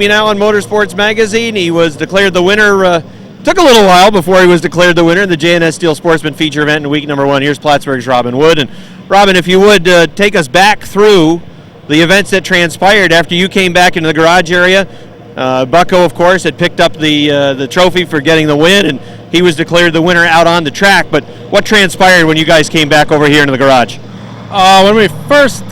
Now on Motorsports Magazine, he was declared the winner. Took a little while before he was declared the winner in the JNS Steel Sportsman feature event in week number 1. Here's Plattsburgh's Robin Wood. And Robin, if you would take us back through the events that transpired after you came back into the garage area. Bucko, of course, had picked up the trophy for getting the win, and he was declared the winner out on the track. But what transpired when you guys came back over here into the garage? When we first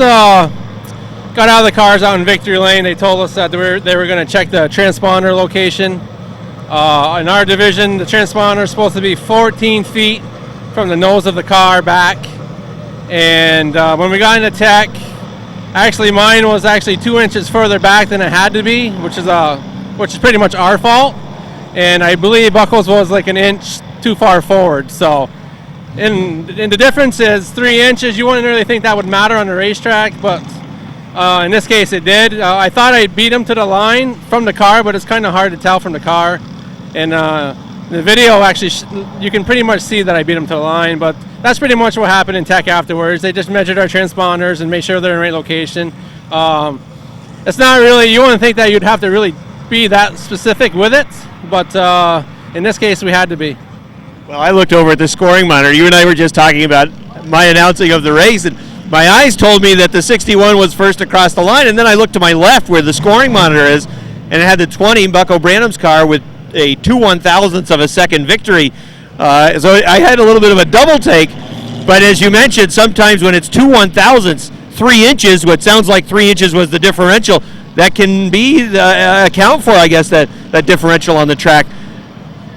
got out of the cars out in Victory Lane, they told us that they were going to check the transponder location. In our division, the transponder is supposed to be 14 feet from the nose of the car back. And when we got into tech, actually mine was actually 2 inches further back than it had to be, which is pretty much our fault. And I believe Buckles was like an inch too far forward. So, and the difference is 3 inches. You wouldn't really think that would matter on the racetrack, but in this case it did. I thought I beat him to the line from the car, but it's kind of hard to tell from the car. And the video actually, you can pretty much see that I beat him to the line, but that's pretty much what happened in tech afterwards. They just measured our transponders and made sure they're in the right location. It's not really, you wouldn't think that you'd have to really be that specific with it, but in this case we had to be. Well, I looked over at the scoring monitor. You and I were just talking about my announcing of the race, and my eyes told me that the 61 was first across the line, and then I looked to my left where the scoring monitor is, and it had the 20, Bucko Branham's car, with a 2/1000ths of a second victory. So I had a little bit of a double take, but as you mentioned, sometimes when it's 2/1000ths, 3 inches, what sounds like 3 inches was the differential, that can be account for, I guess, that differential on the track.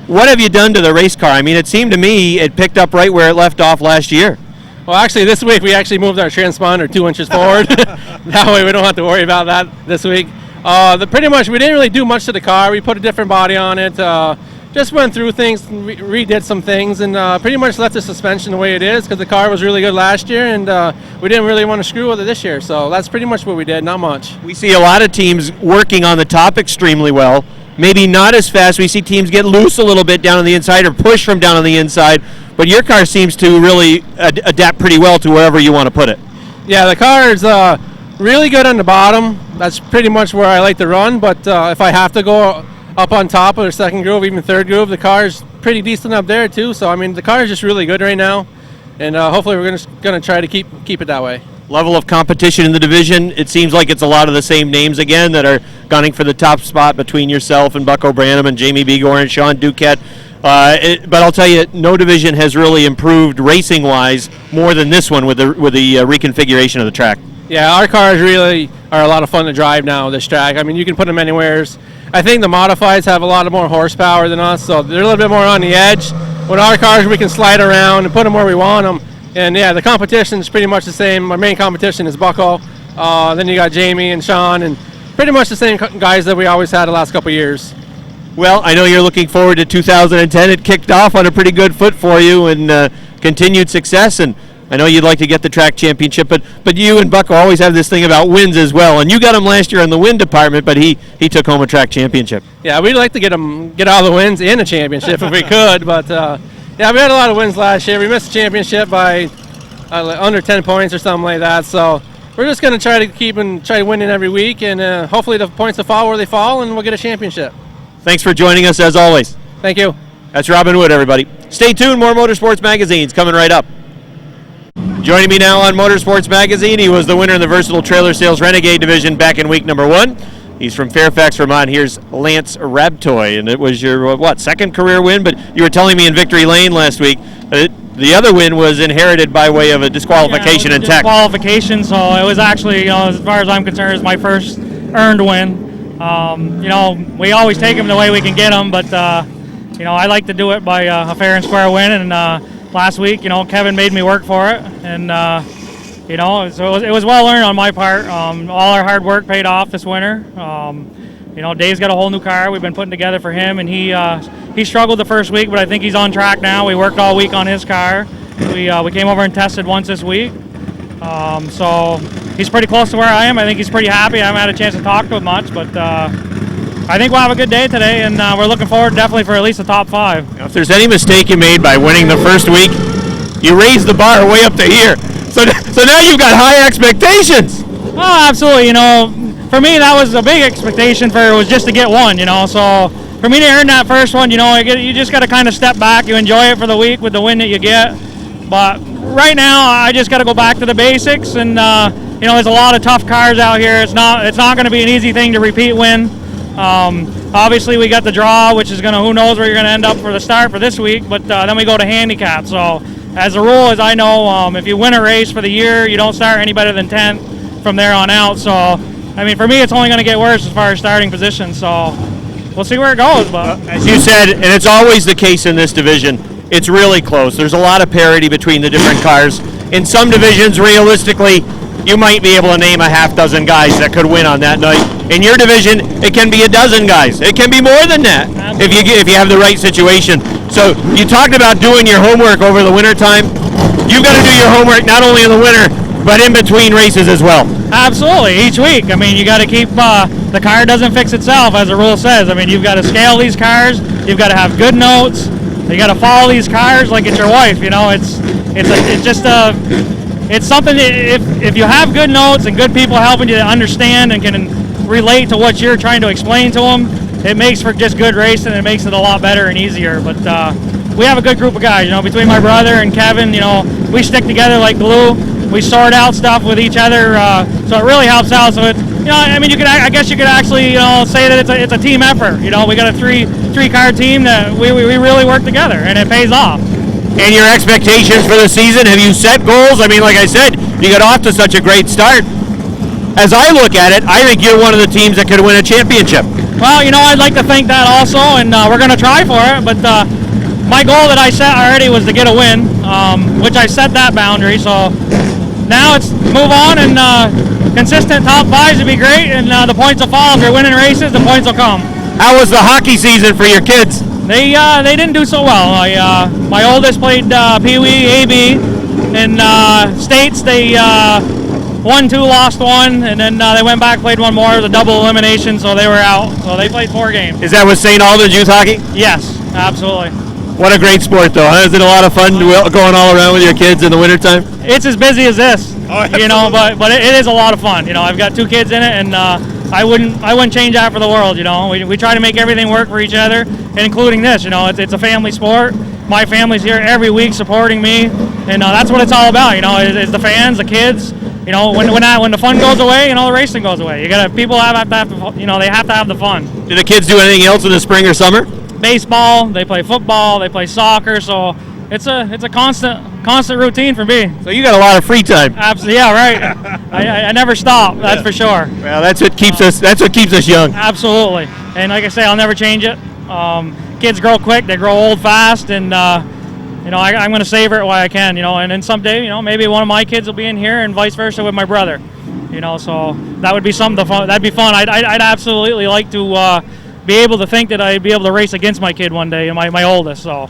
What have you done to the race car? I mean, it seemed to me it picked up right where it left off last year. Well, actually, this week we actually moved our transponder 2 inches forward. That way we don't have to worry about that this week. Pretty much, we didn't really do much to the car. We put a different body on it. Just went through things, redid some things, and pretty much left the suspension the way it is because the car was really good last year, and we didn't really want to screw with it this year. So that's pretty much what we did, not much. We see a lot of teams working on the top extremely well. Maybe not as fast. We see teams get loose a little bit down on the inside or push from down on the inside. But your car seems to really adapt pretty well to wherever you want to put it. Yeah, the car is really good on the bottom. That's pretty much where I like to run. But if I have to go up on top of the second groove, even third groove, the car is pretty decent up there too. So I mean, the car is just really good right now, and hopefully we're going to try to keep it that way. Level of competition in the division, it seems like it's a lot of the same names again that are gunning for the top spot between yourself and Bucko Branham and Jamie Begor and Sean Duquette. But I'll tell you, no division has really improved racing-wise more than this one with the reconfiguration of the track. Yeah, our cars really are a lot of fun to drive now, this track. I mean, you can put them anywhere. I think the modifieds have a lot of more horsepower than us, so they're a little bit more on the edge. With our cars, we can slide around and put them where we want them. And yeah, the competition is pretty much the same. Our main competition is Bucko. Then you got Jamie and Sean, and pretty much the same guys that we always had the last couple of years. Well, I know you're looking forward to 2010. It kicked off on a pretty good foot for you and continued success, and I know you'd like to get the track championship, but you and Bucko always have this thing about wins as well, and you got him last year in the win department, but he took home a track championship. Yeah, we'd like to get all the wins in a championship if we could, but yeah, we had a lot of wins last year. We missed the championship by under 10 points or something like that, so we're just going to try winning every week, and hopefully the points will fall where they fall, and we'll get a championship. Thanks for joining us as always. Thank you. That's Robin Wood, everybody. Stay tuned, more Motorsports Magazine's coming right up. Joining me now on Motorsports Magazine, he was the winner in the Versatile Trailer Sales Renegade Division back in week number 1. He's from Fairfax, Vermont. Here's Lance Rabtoy, and it was your, second career win? But you were telling me in Victory Lane last week, the other win was inherited by way of a disqualification in tech. Disqualification, so it was actually, as far as I'm concerned, it's my first earned win. We always take them the way we can get them, but I like to do it by a fair and square win. And last week, Kevin made me work for it, and so it was well earned on my part. All our hard work paid off this winter. Dave's got a whole new car we've been putting together for him, and he struggled the first week, but I think he's on track now. We worked all week on his car. We came over and tested once this week. So he's pretty close to where I am. I think he's pretty happy. I haven't had a chance to talk to him much, but I think we'll have a good day today, and we're looking forward definitely for at least the top 5. If there's any mistake you made by winning the first week, you raised the bar way up to here. So now you've got high expectations. Oh, absolutely. for me, that was a big expectation was just to get one, you know. So for me to earn that first one, you know, you just got to kind of step back. You enjoy it for the week with the win that you get. But right now, I just got to go back to the basics. And, you know, there's a lot of tough cars out here. It's not going to be an easy thing to repeat win. Obviously, we got the draw, which is going to, who knows where you're going to end up for the start for this week. But then we go to handicap. So as a rule, as I know, if you win a race for the year, you don't start any better than 10th from there on out. So, I mean, for me, it's only going to get worse as far as starting position. So we'll see where it goes. But as you said, and it's always the case in this division, it's really close. There's a lot of parity between the different cars. In some divisions, realistically, you might be able to name a half dozen guys that could win on that night. In your division, it can be a dozen guys. It can be more than that if you have the right situation. So you talked about doing your homework over the winter time. You've got to do your homework not only in the winter, but in between races as well. Absolutely, each week. I mean, you got to keep, the car doesn't fix itself, as the rule says. I mean, you've got to scale these cars. You've got to have good notes. You got to follow these cars like it's your wife. You know, it's something that if you have good notes and good people helping you to understand and can relate to what you're trying to explain to them, it makes for just good racing. It makes it a lot better and easier. But we have a good group of guys. You know, between my brother and Kevin, you know, we stick together like glue. We sort out stuff with each other, so it really helps out. So it's, you know, I mean, I guess you could actually, you know, say that it's a team effort. You know, we got a three car team that we really work together, and it pays off. And your expectations for the season, have you set goals? I mean, like I said, you got off to such a great start. As I look at it, I think you're one of the teams that could win a championship. Well, you know, I'd like to think that also, and we're going to try for it. But my goal that I set already was to get a win, which I set that boundary. So now it's move on, and consistent top fives would be great, and the points will fall. If you're winning races, the points will come. How was the hockey season for your kids? They didn't do so well. My oldest played Pee Wee, AB, in states. They won 2, lost 1, and then they went back, played one more. It was a double elimination, so they were out. So they played 4 games. Is that with St. Albans Youth Hockey? Yes, absolutely. What a great sport, though. Huh? Is it a lot of fun going all around with your kids in the wintertime? It's as busy as this, you know, but it is a lot of fun. You know, I've got 2 kids in it, and I wouldn't change that for the world. You know, we try to make everything work for each other, and including this. You know, it's a family sport. My family's here every week supporting me, and that's what it's all about. You know, is the fans, the kids. You know, when the fun goes away, you know, the racing goes away. People have to, you know, they have to have the fun. Do the kids do anything else in the spring or summer? Baseball, they play football, they play soccer, so it's a constant routine for me. So you got a lot of free time. Absolutely, yeah, right. I never stop, that's for sure. Well, that's what keeps us. That's what keeps us young. Absolutely, and like I say, I'll never change it. Kids grow quick, they grow old fast, and you know, I'm going to savor it while I can. You know, and then someday, you know, maybe one of my kids will be in here, and vice versa with my brother. You know, so that would be something that'd be fun. I'd absolutely like to be able to think that I'd be able to race against my kid one day, my oldest. So.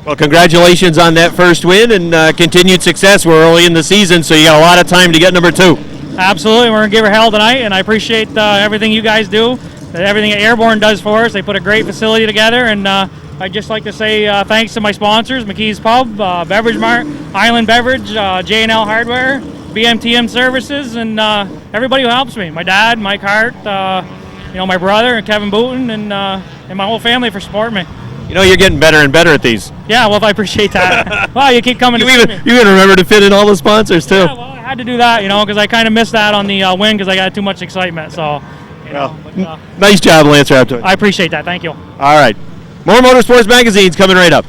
Well, congratulations on that first win and continued success. We're early in the season, so you got a lot of time to get number 2. Absolutely, we're going to give her hell tonight, and I appreciate everything you guys do, everything that Airborne does for us. They put a great facility together, and I'd just like to say thanks to my sponsors, McKee's Pub, Beverage Mart, Island Beverage, J&L Hardware, BMTM Services, and everybody who helps me. My dad, Mike Hart, you know, my brother, and Kevin Booten, and my whole family for supporting me. You know, you're getting better and better at these. Yeah, well, I appreciate that. Wow, you keep coming you to even, see me. You even remember to fit in all the sponsors, too. Yeah, well, I had to do that, you know, because I kind of missed that on the win because I got too much excitement. So, you know, nice job, Lance Raptor. I appreciate that. Thank you. All right. More Motorsports Magazines coming right up.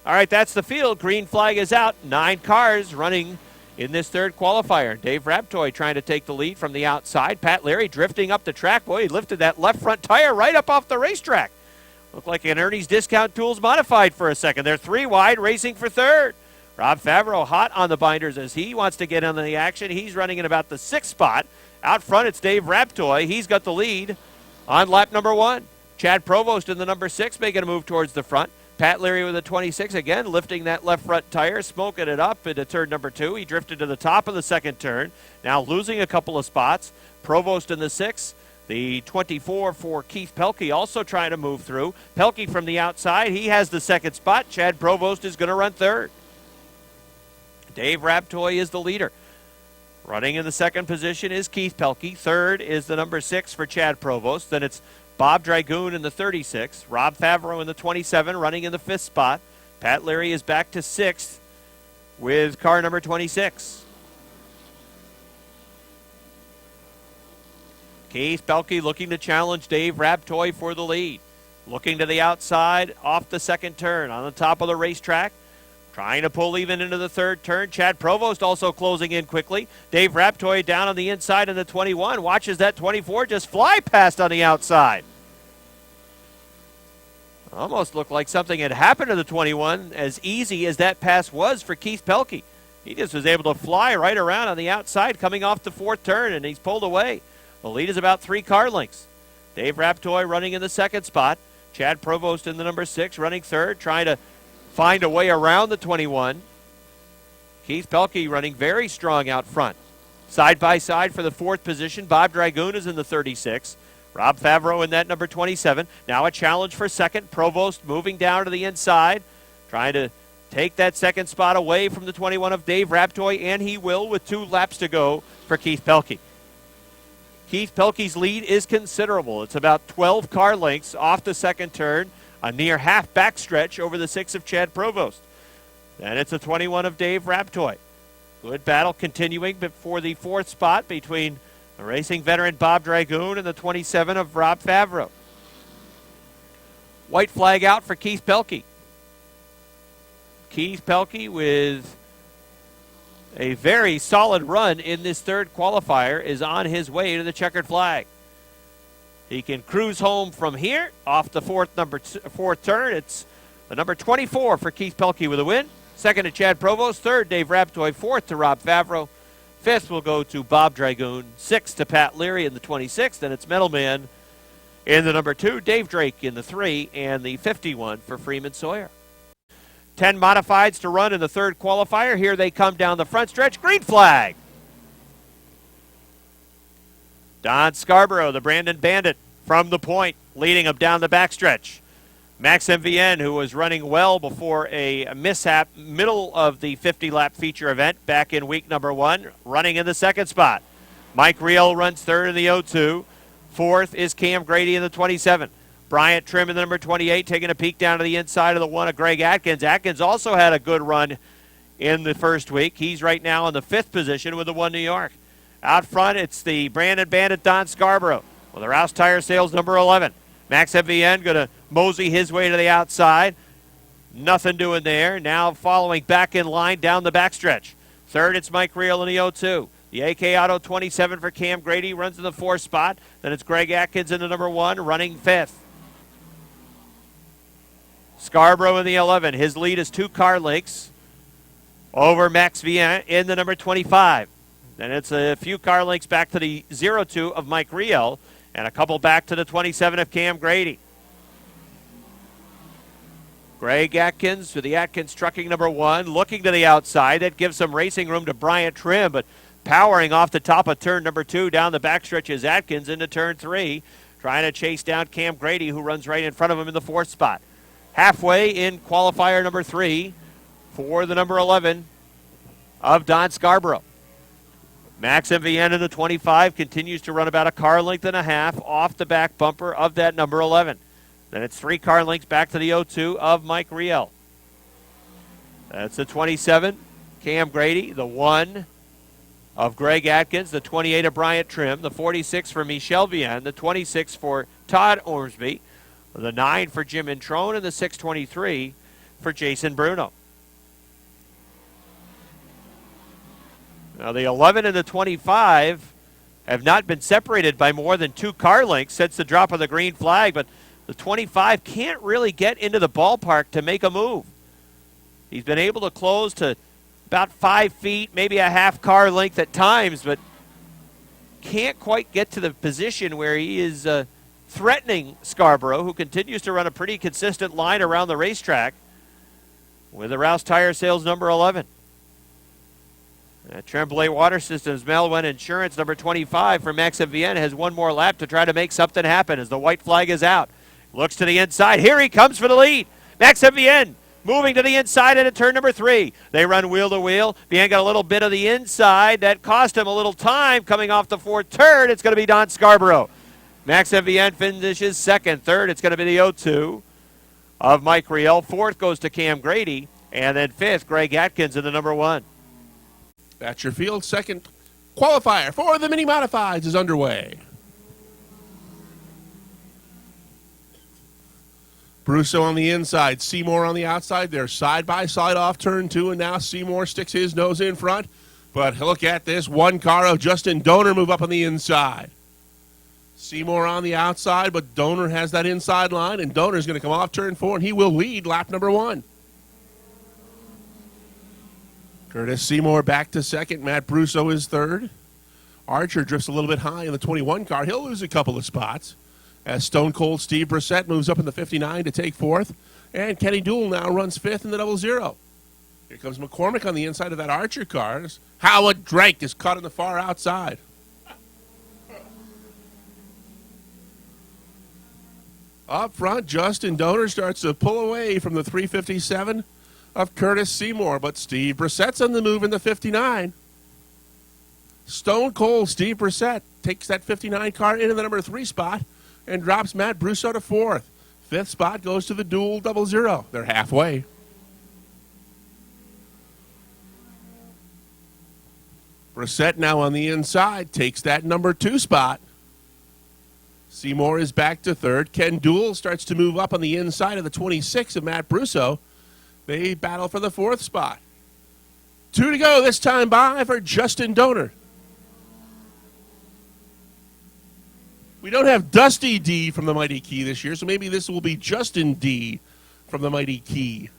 All right, that's the field. Green flag is out. 9 cars running in this third qualifier. Dave Raptoy trying to take the lead from the outside. Pat Leary drifting up the track. Boy, he lifted that left front tire right up off the racetrack. Looked like an Ernie's Discount Tools modified for a second. They're 3 wide, racing for third. Rob Favreau hot on the binders as he wants to get in the action. He's running in about the 6th spot. Out front, it's Dave Raptoy. He's got the lead on lap number 1. Chad Provost in the number 6, making a move towards the front. Pat Leary with a 26, again, lifting that left front tire, smoking it up into turn number 2. He drifted to the top of the second turn, now losing a couple of spots. Provost in the 6. The 24 for Keith Pelkey also trying to move through. Pelkey from the outside, he has the second spot. Chad Provost is going to run third. Dave Raptoy is the leader. Running in the second position is Keith Pelkey. Third is the number 6 for Chad Provost. Then it's Bob Dragoon in the 36. Rob Favreau in the 27, running in the 5th spot. Pat Leary is back to 6th with car number 26. Keith Pelkey looking to challenge Dave Raptoy for the lead. Looking to the outside off the second turn on the top of the racetrack. Trying to pull even into the third turn. Chad Provost also closing in quickly. Dave Raptoy down on the inside in the 21. Watches that 24 just fly past on the outside. Almost looked like something had happened to the 21, as easy as that pass was for Keith Pelkey. He just was able to fly right around on the outside coming off the fourth turn, and he's pulled away. The lead is about 3 car lengths. Dave Raptoy running in the second spot. Chad Provost in the number 6 running third, trying to find a way around the 21. Keith Pelkey running very strong out front. Side by side for the fourth position, Bob Dragoon is in the 36. Rob Favreau in that number 27. Now a challenge for second. Provost moving down to the inside, trying to take that second spot away from the 21 of Dave Raptoy, and he will with 2 laps to go for Keith Pelkey. Keith Pelkey's lead is considerable. It's about 12 car lengths off the second turn, a near half backstretch over the 6 of Chad Provost. Then it's a 21 of Dave Raptoy. Good battle continuing for the 4th spot between the racing veteran Bob Dragoon and the 27 of Rob Favreau. White flag out for Keith Pelkey. Keith Pelkey with a very solid run in this third qualifier is on his way to the checkered flag. He can cruise home from here off the fourth turn. It's the number 24 for Keith Pelkey with a win. Second to Chad Provost. Third, Dave Raptoy. Fourth to Rob Favreau. Fifth will go to Bob Dragoon. Sixth to Pat Leary in the 26th. And it's Metalman in the number 2, Dave Drake in the 3, and the 51 for Freeman Sawyer. 10 modifieds to run in the third qualifier. Here they come down the front stretch. Green flag. Don Scarborough, the Brandon Bandit, from the point, leading him down the backstretch. Max MVN, who was running well before a mishap middle of the 50-lap feature event back in week number 1, running in the second spot. Mike Riel runs third in the 02. Fourth is Cam Grady in the 27. Bryant Trim in the number 28, taking a peek down to the inside of the 1 of Greg Atkins. Atkins also had a good run in the first week. He's right now in the 5th position with the 1 New York. Out front, it's the Brandon Bandit Don Scarborough with the Rouse Tire Sales number 11. Max MVN going to mosey his way to the outside. Nothing doing there. Now following back in line down the backstretch. Third, it's Mike Reel in the 02. The AK Auto 27 for Cam Grady runs in the 4th spot. Then it's Greg Atkins in the number 1, running 5th. Scarborough in the 11. His lead is 2 car lengths over Max Vien in the number 25. Then it's a few car lengths back to the 02 of Mike Riel and a couple back to the 27 of Cam Grady. Greg Atkins with the Atkins Trucking number 1, looking to the outside. That gives some racing room to Bryant Trim, but powering off the top of turn number 2 down the backstretch is Atkins into turn 3, trying to chase down Cam Grady, who runs right in front of him in the 4th spot. Halfway in qualifier number 3 for the number 11 of Don Scarborough. Max MVN in the 25 continues to run about a car length and a half off the back bumper of that number 11. Then it's 3 car lengths back to the 02 of Mike Riel. That's the 27, Cam Grady, the 1 of Greg Atkins, the 28 of Bryant Trim, the 46 for Michel Vienne, the 26 for Todd Ormsby, the 9 for Jim Introne, and the 623 for Jason Bruno. Now the 11 and the 25 have not been separated by more than 2 car lengths since the drop of the green flag, but the 25 can't really get into the ballpark to make a move. He's been able to close to about 5 feet, maybe a half car length at times, but can't quite get to the position where he is threatening Scarborough, who continues to run a pretty consistent line around the racetrack with the Rouse Tire Sales number 11. Tremblay Water Systems, Melwin Insurance, number 25 for Max MVN, has 1 more lap to try to make something happen as the white flag is out. Looks to the inside. Here he comes for the lead. Max MVN Moving to the inside into turn number 3. They run wheel to wheel. Bien got a little bit of the inside. That cost him a little time coming off the 4th turn. It's going to be Don Scarborough. Max Vienne finishes 2nd. 3rd, it's going to be the 0-2 of Mike Riel. 4th goes to Cam Grady. And then 5th, Greg Atkins in the number 1. That's your field. Second qualifier for the mini modifieds is underway. Brusso on the inside, Seymour on the outside. They're side by side off turn 2, and now Seymour sticks his nose in front. But look at this, one car of Justin Donor move up on the inside. Seymour on the outside, but Donor has that inside line, and Donor's going to come off turn 4, and he will lead lap number 1. Curtis Seymour back to 2nd. Matt Brusso is 3rd. Archer drifts a little bit high in the 21 car. He'll lose a couple of spots as Stone Cold Steve Brissett moves up in the 59 to take 4th. And Kenny Dool now runs 5th in the 00. Here comes McCormick on the inside of that Archer car. Howard Drake is caught in the far outside. Up front, Justin Donor starts to pull away from the 357 of Curtis Seymour, but Steve Brissett's on the move in the 59. Stone Cold Steve Brissett takes that 59 car into the number 3 spot and drops Matt Brusso to 4th. 5th spot goes to the Dual 00. They're halfway. Brissett now on the inside takes that number 2 spot. Seymour is back to 3rd. Ken Dool starts to move up on the inside of the 26 of Matt Brusso. They battle for the 4th spot. 2 to go this time by for Justin Donor. We don't have Dusty D from the Mighty Key this year, so maybe this will be Justin D from the Mighty Key.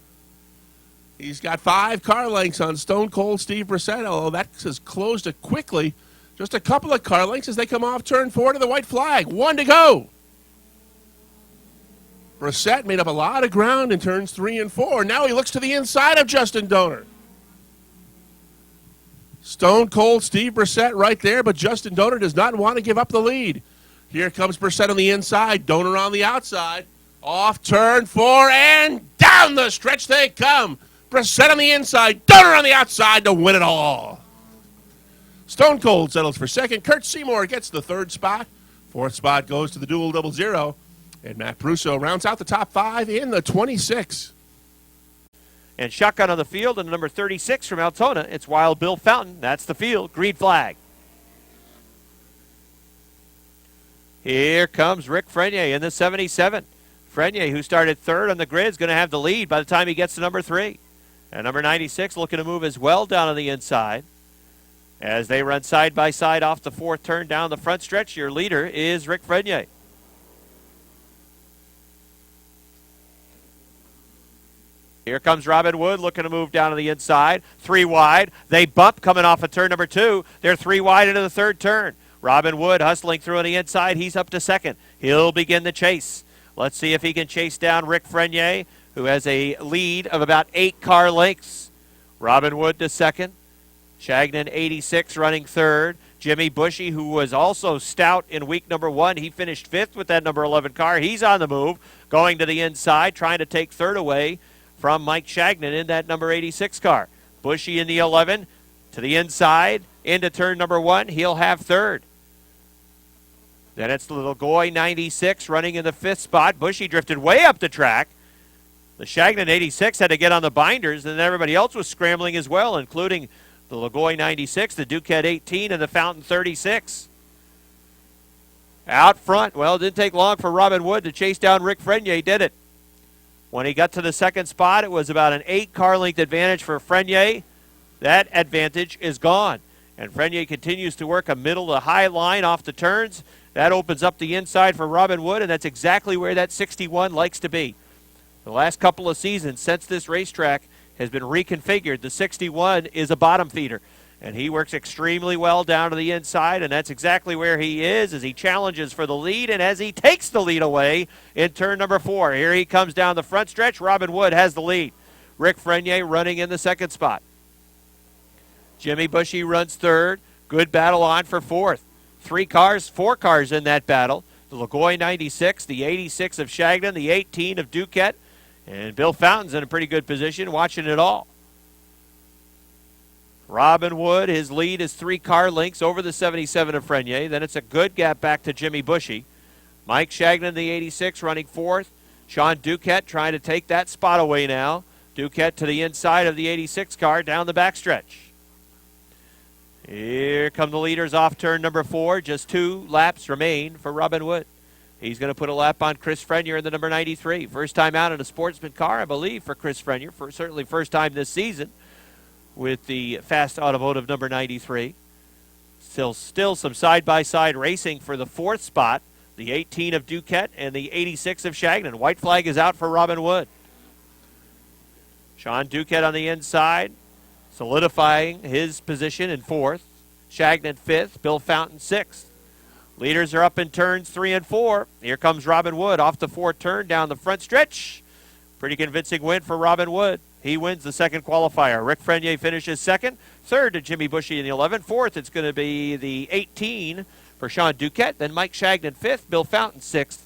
He's got 5 car lengths on Stone Cold Steve Brissett, although that has closed it quickly. Just a couple of car lengths as they come off turn 4 to the white flag. 1 to go. Brissett made up a lot of ground in turns 3 and 4. Now he looks to the inside of Justin Donor. Stone Cold Steve Brissett right there, but Justin Donor does not want to give up the lead. Here comes Brissett on the inside, Donor on the outside. Off turn 4 and down the stretch they come. Brissett on the inside, Donor on the outside to win it all. Stone Cold settles for 2nd. Kurt Seymour gets the 3rd spot. 4th spot goes to the Dual 00. And Matt Brusso rounds out the top 5 in the 26. And shotgun on the field and number 36 from Altona. It's Wild Bill Fountain. That's the field. Green flag. Here comes Rick Frenier in the 77. Frenier, who started 3rd on the grid, is going to have the lead by the time he gets to number 3. And number 96 looking to move as well down on the inside. As they run side by side off the 4th turn down the front stretch, your leader is Rick Frenier. Here comes Robin Wood looking to move down to the inside. 3 wide. They bump coming off of turn number 2. They're 3 wide into the 3rd turn. Robin Wood hustling through on the inside. He's up to 2nd. He'll begin the chase. Let's see if he can chase down Rick Frenier, who has a lead of about 8 car lengths. Robin Wood to 2nd. Shagnon 86 running 3rd. Jimmy Bushy, who was also stout in week number 1, he finished 5th with that number 11 car. He's on the move, going to the inside, trying to take 3rd away from Mike Shagnon in that number 86 car. Bushy in the 11 to the inside into turn number 1. He'll have 3rd. Then it's the Lagoy 96 running in the 5th spot. Bushy drifted way up the track. The Shagnon 86 had to get on the binders, and everybody else was scrambling as well, including the Lagoy 96, the Duquette 18, and the Fountain 36. Out front, well, it didn't take long for Robin Wood to chase down Rick Frenier, did it? When he got to the 2nd spot, it was about an 8 car length advantage for Frenier. That advantage is gone. And Frenier continues to work a middle to high line off the turns. That opens up the inside for Robin Wood, and that's exactly where that 61 likes to be. The last couple of seasons since this racetrack has been reconfigured, the 61 is a bottom feeder. And he works extremely well down to the inside, and that's exactly where he is as he challenges for the lead and as he takes the lead away in turn number 4. Here he comes down the front stretch. Robin Wood has the lead. Rick Frenier running in the 2nd spot. Jimmy Bushy runs 3rd. Good battle on for 4th. 4 cars in that battle. The Lagoy 96, the 86 of Shagnon, the 18 of Duquette, And Bill Fountain's in a pretty good position watching it all. Robin Wood, his lead is 3 car lengths over the 77 of Frenier. Then it's a good gap back to Jimmy Bushy. Mike Shagnon, the 86, running 4th. Sean Duquette trying to take that spot away now. Duquette to the inside of the 86 car down the backstretch. Here come the leaders off turn number 4. Just 2 laps remain for Robin Wood. He's going to put a lap on Chris Frenier in the number 93. First time out in a Sportsman car, I believe, for Chris Frenier. Certainly first time this season with the Fast Automotive number 93. Still some side-by-side racing for the 4th spot. The 18 of Duquette and the 86 of Shagnon. White flag is out for Robin Wood. Sean Duquette on the inside, solidifying his position in 4th. Shagnon 5th, Bill Fountain 6th. Leaders are up in turns 3 and 4. Here comes Robin Wood off the 4th turn down the front stretch. Pretty convincing win for Robin Wood. He wins the second qualifier. Rick Frenier finishes 2nd. 3rd to Jimmy Bushy in the 11. 4th, it's going to be the 18 for Sean Duquette. Then Mike Shagnon 5th, Bill Fountain 6th.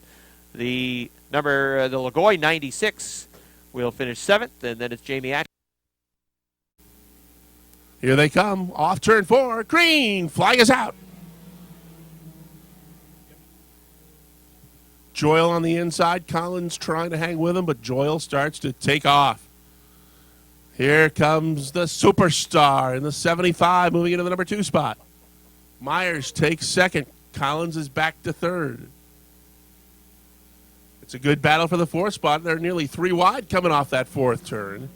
The Lagoy 96 will finish 7th, and then it's Jamie Atkinson. Here they come. Off turn 4. Green flag is out. Joyle on the inside. Collins trying to hang with him, but Joyle starts to take off. Here comes the superstar in the 75, moving into the number 2 spot. Myers takes 2nd. Collins is back to 3rd. It's a good battle for the 4th spot. They're nearly 3 wide coming off that 4th turn.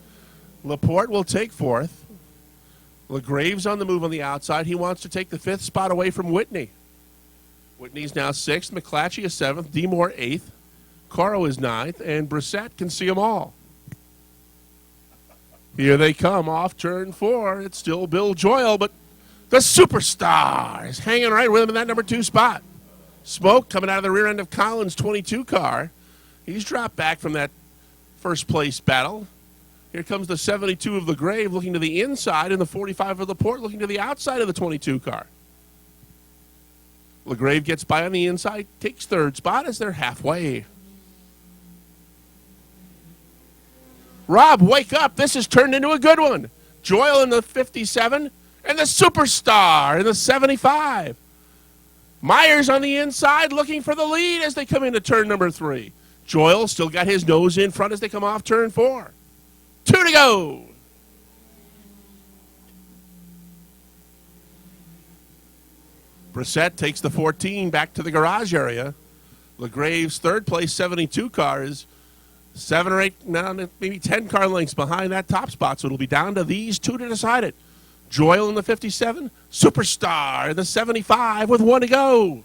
Laporte will take 4th. LaGrave's on the move on the outside. He wants to take the 5th spot away from Whitney. Whitney's now 6th. McClatchy is 7th. DeMoore 8th. Caro is 9th. And Brissett can see them all. Here they come off turn 4. It's still Bill Joyle, but the superstar is hanging right with him in that number 2 spot. Smoke coming out of the rear end of Collins' 22 car. He's dropped back from that first place battle. Here comes the 72 of LaGrave looking to the inside, and the 45 of Laporte looking to the outside of the 22 car. LaGrave gets by on the inside, takes 3rd spot as they're halfway. Rob, wake up. This has turned into a good one. Joyle in the 57 and the superstar in the 75. Myers on the inside looking for the lead as they come into turn number 3. Joyle still got his nose in front as they come off turn 4. 2 to go. Brissett takes the 14 back to the garage area. LaGrave's 3rd place 72 car is 7 or 8, maybe 10 car lengths behind that top spot, so it'll be down to these 2 to decide it. Joyle in the 57, superstar in the 75 with 1 to go.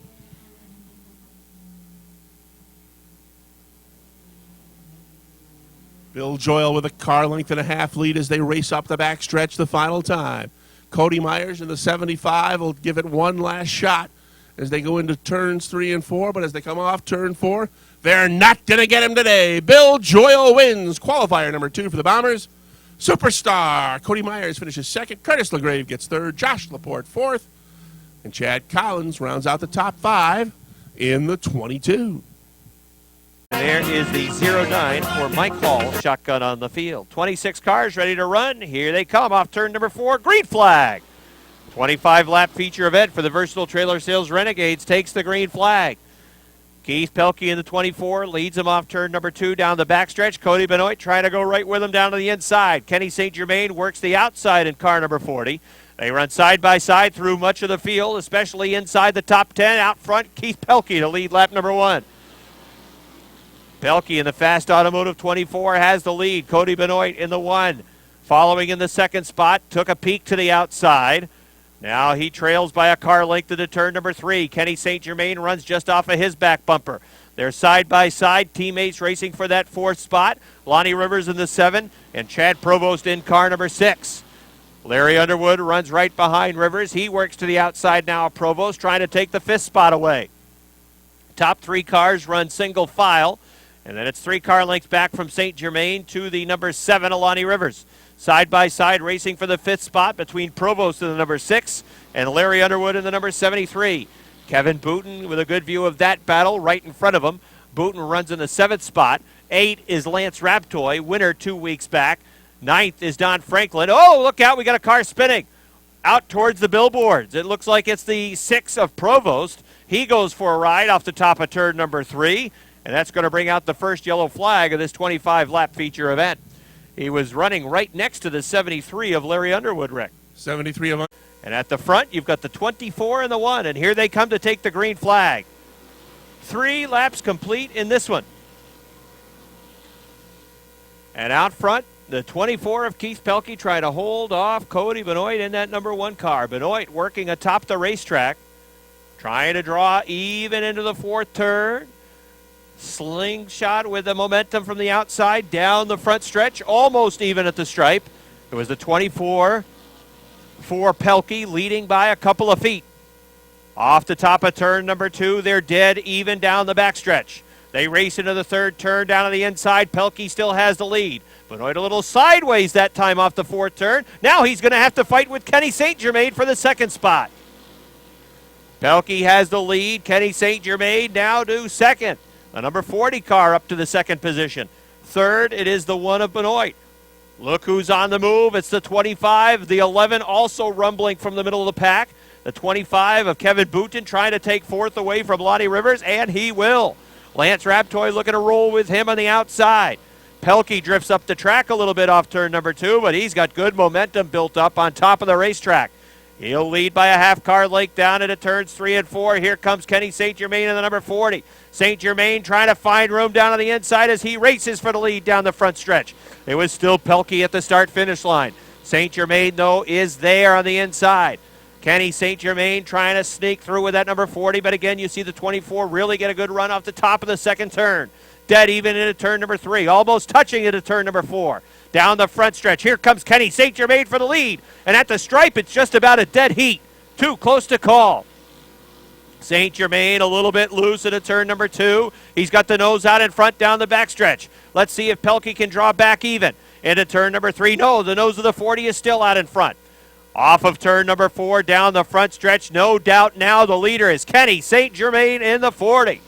Bill Joyle with a car length and a half lead as they race up the backstretch the final time. Cody Myers in the 75 will give it one last shot as they go into turns 3 and 4, but as they come off turn 4, they're not going to get him today. Bill Joyle wins qualifier number 2 for the Bombers. Superstar Cody Myers finishes 2nd. Curtis LaGrave gets 3rd. Josh Laporte 4th. And Chad Collins rounds out the top 5 in the 22. There is the 09 for Mike Hall, shotgun on the field. 26 cars ready to run. Here they come off turn number 4. Green flag. 25-lap feature event for the Versatile Trailer Sales Renegades takes the green flag. Keith Pelkey in the 24 leads him off turn number 2 down the backstretch. Cody Benoit trying to go right with him down to the inside. Kenny St. Germain works the outside in car number 40. They run side by side through much of the field, especially inside the top 10. Out front, Keith Pelkey to lead lap number 1. Pelkey in the Fast Automotive 24 has the lead. Cody Benoit in the 1. Following in the 2nd spot, took a peek to the outside. Now he trails by a car length into turn number 3. Kenny St. Germain runs just off of his back bumper. They're side by side, teammates racing for that 4th spot. Lonnie Rivers in the 7 and Chad Provost in car number 6. Larry Underwood runs right behind Rivers. He works to the outside now of Provost, trying to take the 5th spot away. Top 3 cars run single file, and then it's 3 car lengths back from St. Germain to the number 7, Lonnie Rivers. Side by side racing for the 5th spot between Provost and the number 6 and Larry Underwood in the number 73. Kevin Booton with a good view of that battle right in front of him. Booten runs in the 7th spot. 8 is Lance Raptoy, winner 2 weeks back. 9th is Don Franklin. Oh, look out, we got a car spinning out towards the billboards. It looks like it's the 6 of Provost. He goes for a ride off the top of turn number 3, and that's going to bring out the first yellow flag of this 25-lap feature event. He was running right next to the 73 of Larry Underwood, Rick. 73 of them. And at the front, you've got the 24 and the 1, and here they come to take the green flag. 3 laps complete in this one. And out front, the 24 of Keith Pelkey trying to hold off Cody Benoit in that number 1 car. Benoit working atop the racetrack, trying to draw even into the 4th turn. Slingshot with the momentum from the outside down the front stretch, almost even at the stripe. It was the 24 for Pelkey, leading by a couple of feet. Off the top of turn number 2, they're dead even down the backstretch. They race into the 3rd turn down on the inside. Pelkey still has the lead. Benoit a little sideways that time off the 4th turn. Now he's going to have to fight with Kenny St. Germain for the 2nd spot. Pelkey has the lead. Kenny St. Germain now to 2nd. The number 40 car up to the 2nd position. 3rd, it is the 1 of Benoit. Look who's on the move. It's the 25. The 11 also rumbling from the middle of the pack. The 25 of Kevin Booten trying to take 4th away from Lonnie Rivers, and he will. Lance Raptoy looking to roll with him on the outside. Pelkey drifts up the track a little bit off turn number 2, but he's got good momentum built up on top of the racetrack. He'll lead by a half-car length down into turns 3 and 4. Here comes Kenny St. Germain in the number 40. St. Germain trying to find room down on the inside as he races for the lead down the front stretch. It was still Pelkey at the start-finish line. St. Germain, though, is there on the inside. Kenny St. Germain trying to sneak through with that number 40, but again, you see the 24 really get a good run off the top of the 2nd turn. Dead even into turn number 3, almost touching into turn number 4. Down the front stretch, here comes Kenny St. Germain for the lead. And at the stripe, it's just about a dead heat. Too close to call. St. Germain a little bit loose into turn number 2. He's got the nose out in front down the backstretch. Let's see if Pelkey can draw back even. Into turn number 3. No, the nose of the 40 is still out in front. Off of turn number 4, down the front stretch. No doubt now the leader is Kenny St. Germain in the 40.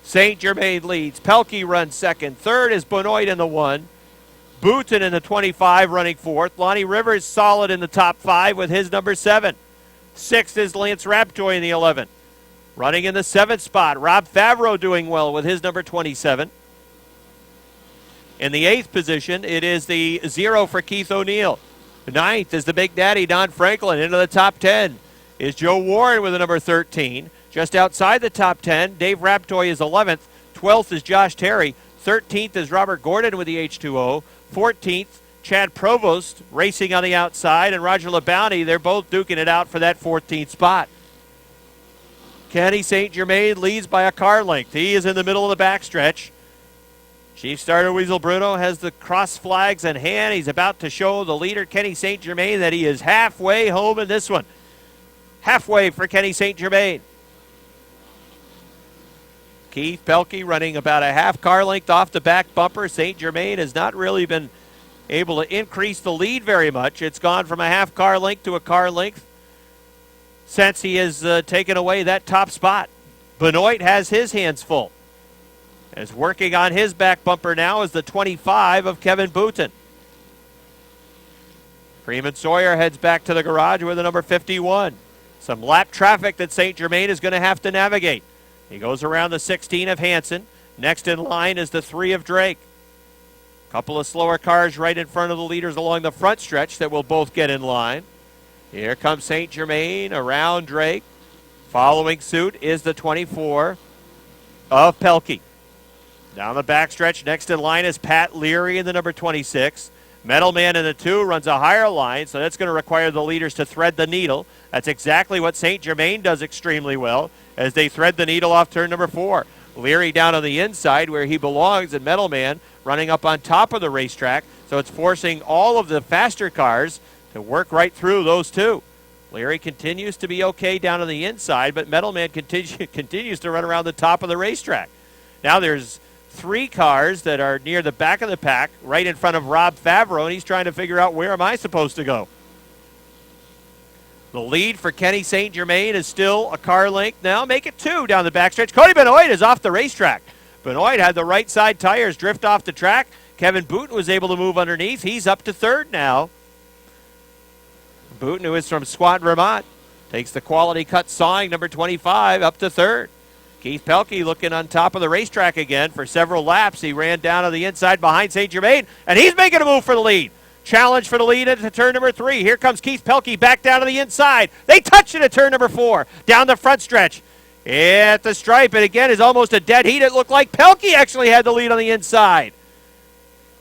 St. Germain leads. Pelkey runs 2nd. 3rd is Benoit in the 1. Booten in the 25 running 4th. Lonnie Rivers solid in the top 5 with his number 7. 6th is Lance Raptoy in the 11. Running in the 7th spot, Rob Favreau doing well with his number 27. In the 8th position, it is the 0 for Keith O'Neill. 9th is the Big Daddy, Don Franklin. Into the top 10 is Joe Warren with the number 13. Just outside the top 10, Dave Raptoy is 11th. 12th is Josh Terry. 13th is Robert Gordon with the H2O. 14th, Chad Provost racing on the outside, and Roger LeBounty, they're both duking it out for that 14th spot. Kenny St. Germain leads by a car length. He is in the middle of the backstretch. Chief starter Weasel Bruno has the cross flags in hand. He's about to show the leader, Kenny St. Germain, that he is halfway home in this one. Halfway for Kenny St. Germain. Keith Pelkey running about a half car length off the back bumper. St. Germain has not really been able to increase the lead very much. It's gone from a half car length to a car length since he has taken away that top spot. Benoit has his hands full. Is working on his back bumper now is the 25 of Kevin Booten. Freeman Sawyer heads back to the garage with the number 51. Some lap traffic that St. Germain is going to have to navigate. He goes around the 16 of Hanson. Next in line is the 3 of Drake. Couple of slower cars right in front of the leaders along the front stretch that will both get in line. Here comes St. Germain around Drake. Following suit is the 24 of Pelkey. Down the backstretch, next in line is Pat Leary in the number 26. Metal Man in the 2 runs a higher line, so that's going to require the leaders to thread the needle. That's exactly what St. Germain does extremely well as they thread the needle off turn number 4. Leary down on the inside where he belongs, and Metal Man running up on top of the racetrack, so it's forcing all of the faster cars to work right through those two. Leary continues to be okay down on the inside, but Metal Man continues to run around the top of the racetrack. Now there's 3 cars that are near the back of the pack, right in front of Rob Favreau, and he's trying to figure out where am I supposed to go. The lead for Kenny St. Germain is still a car length now. Make it 2 down the backstretch. Cody Benoit is off the racetrack. Benoit had the right side tires drift off the track. Kevin Booten was able to move underneath. He's up to 3rd now. Booten, who is from Squat, Vermont, takes the quality cut sawing, number 25, up to 3rd. Keith Pelkey looking on top of the racetrack again for several laps. He ran down to the inside behind St. Germain, and he's making a move for the lead. Challenge for the lead into turn number 3. Here comes Keith Pelkey back down to the inside. They touch it at turn number 4. Down the front stretch. At the stripe, and again is almost a dead heat. It looked like Pelkey actually had the lead on the inside.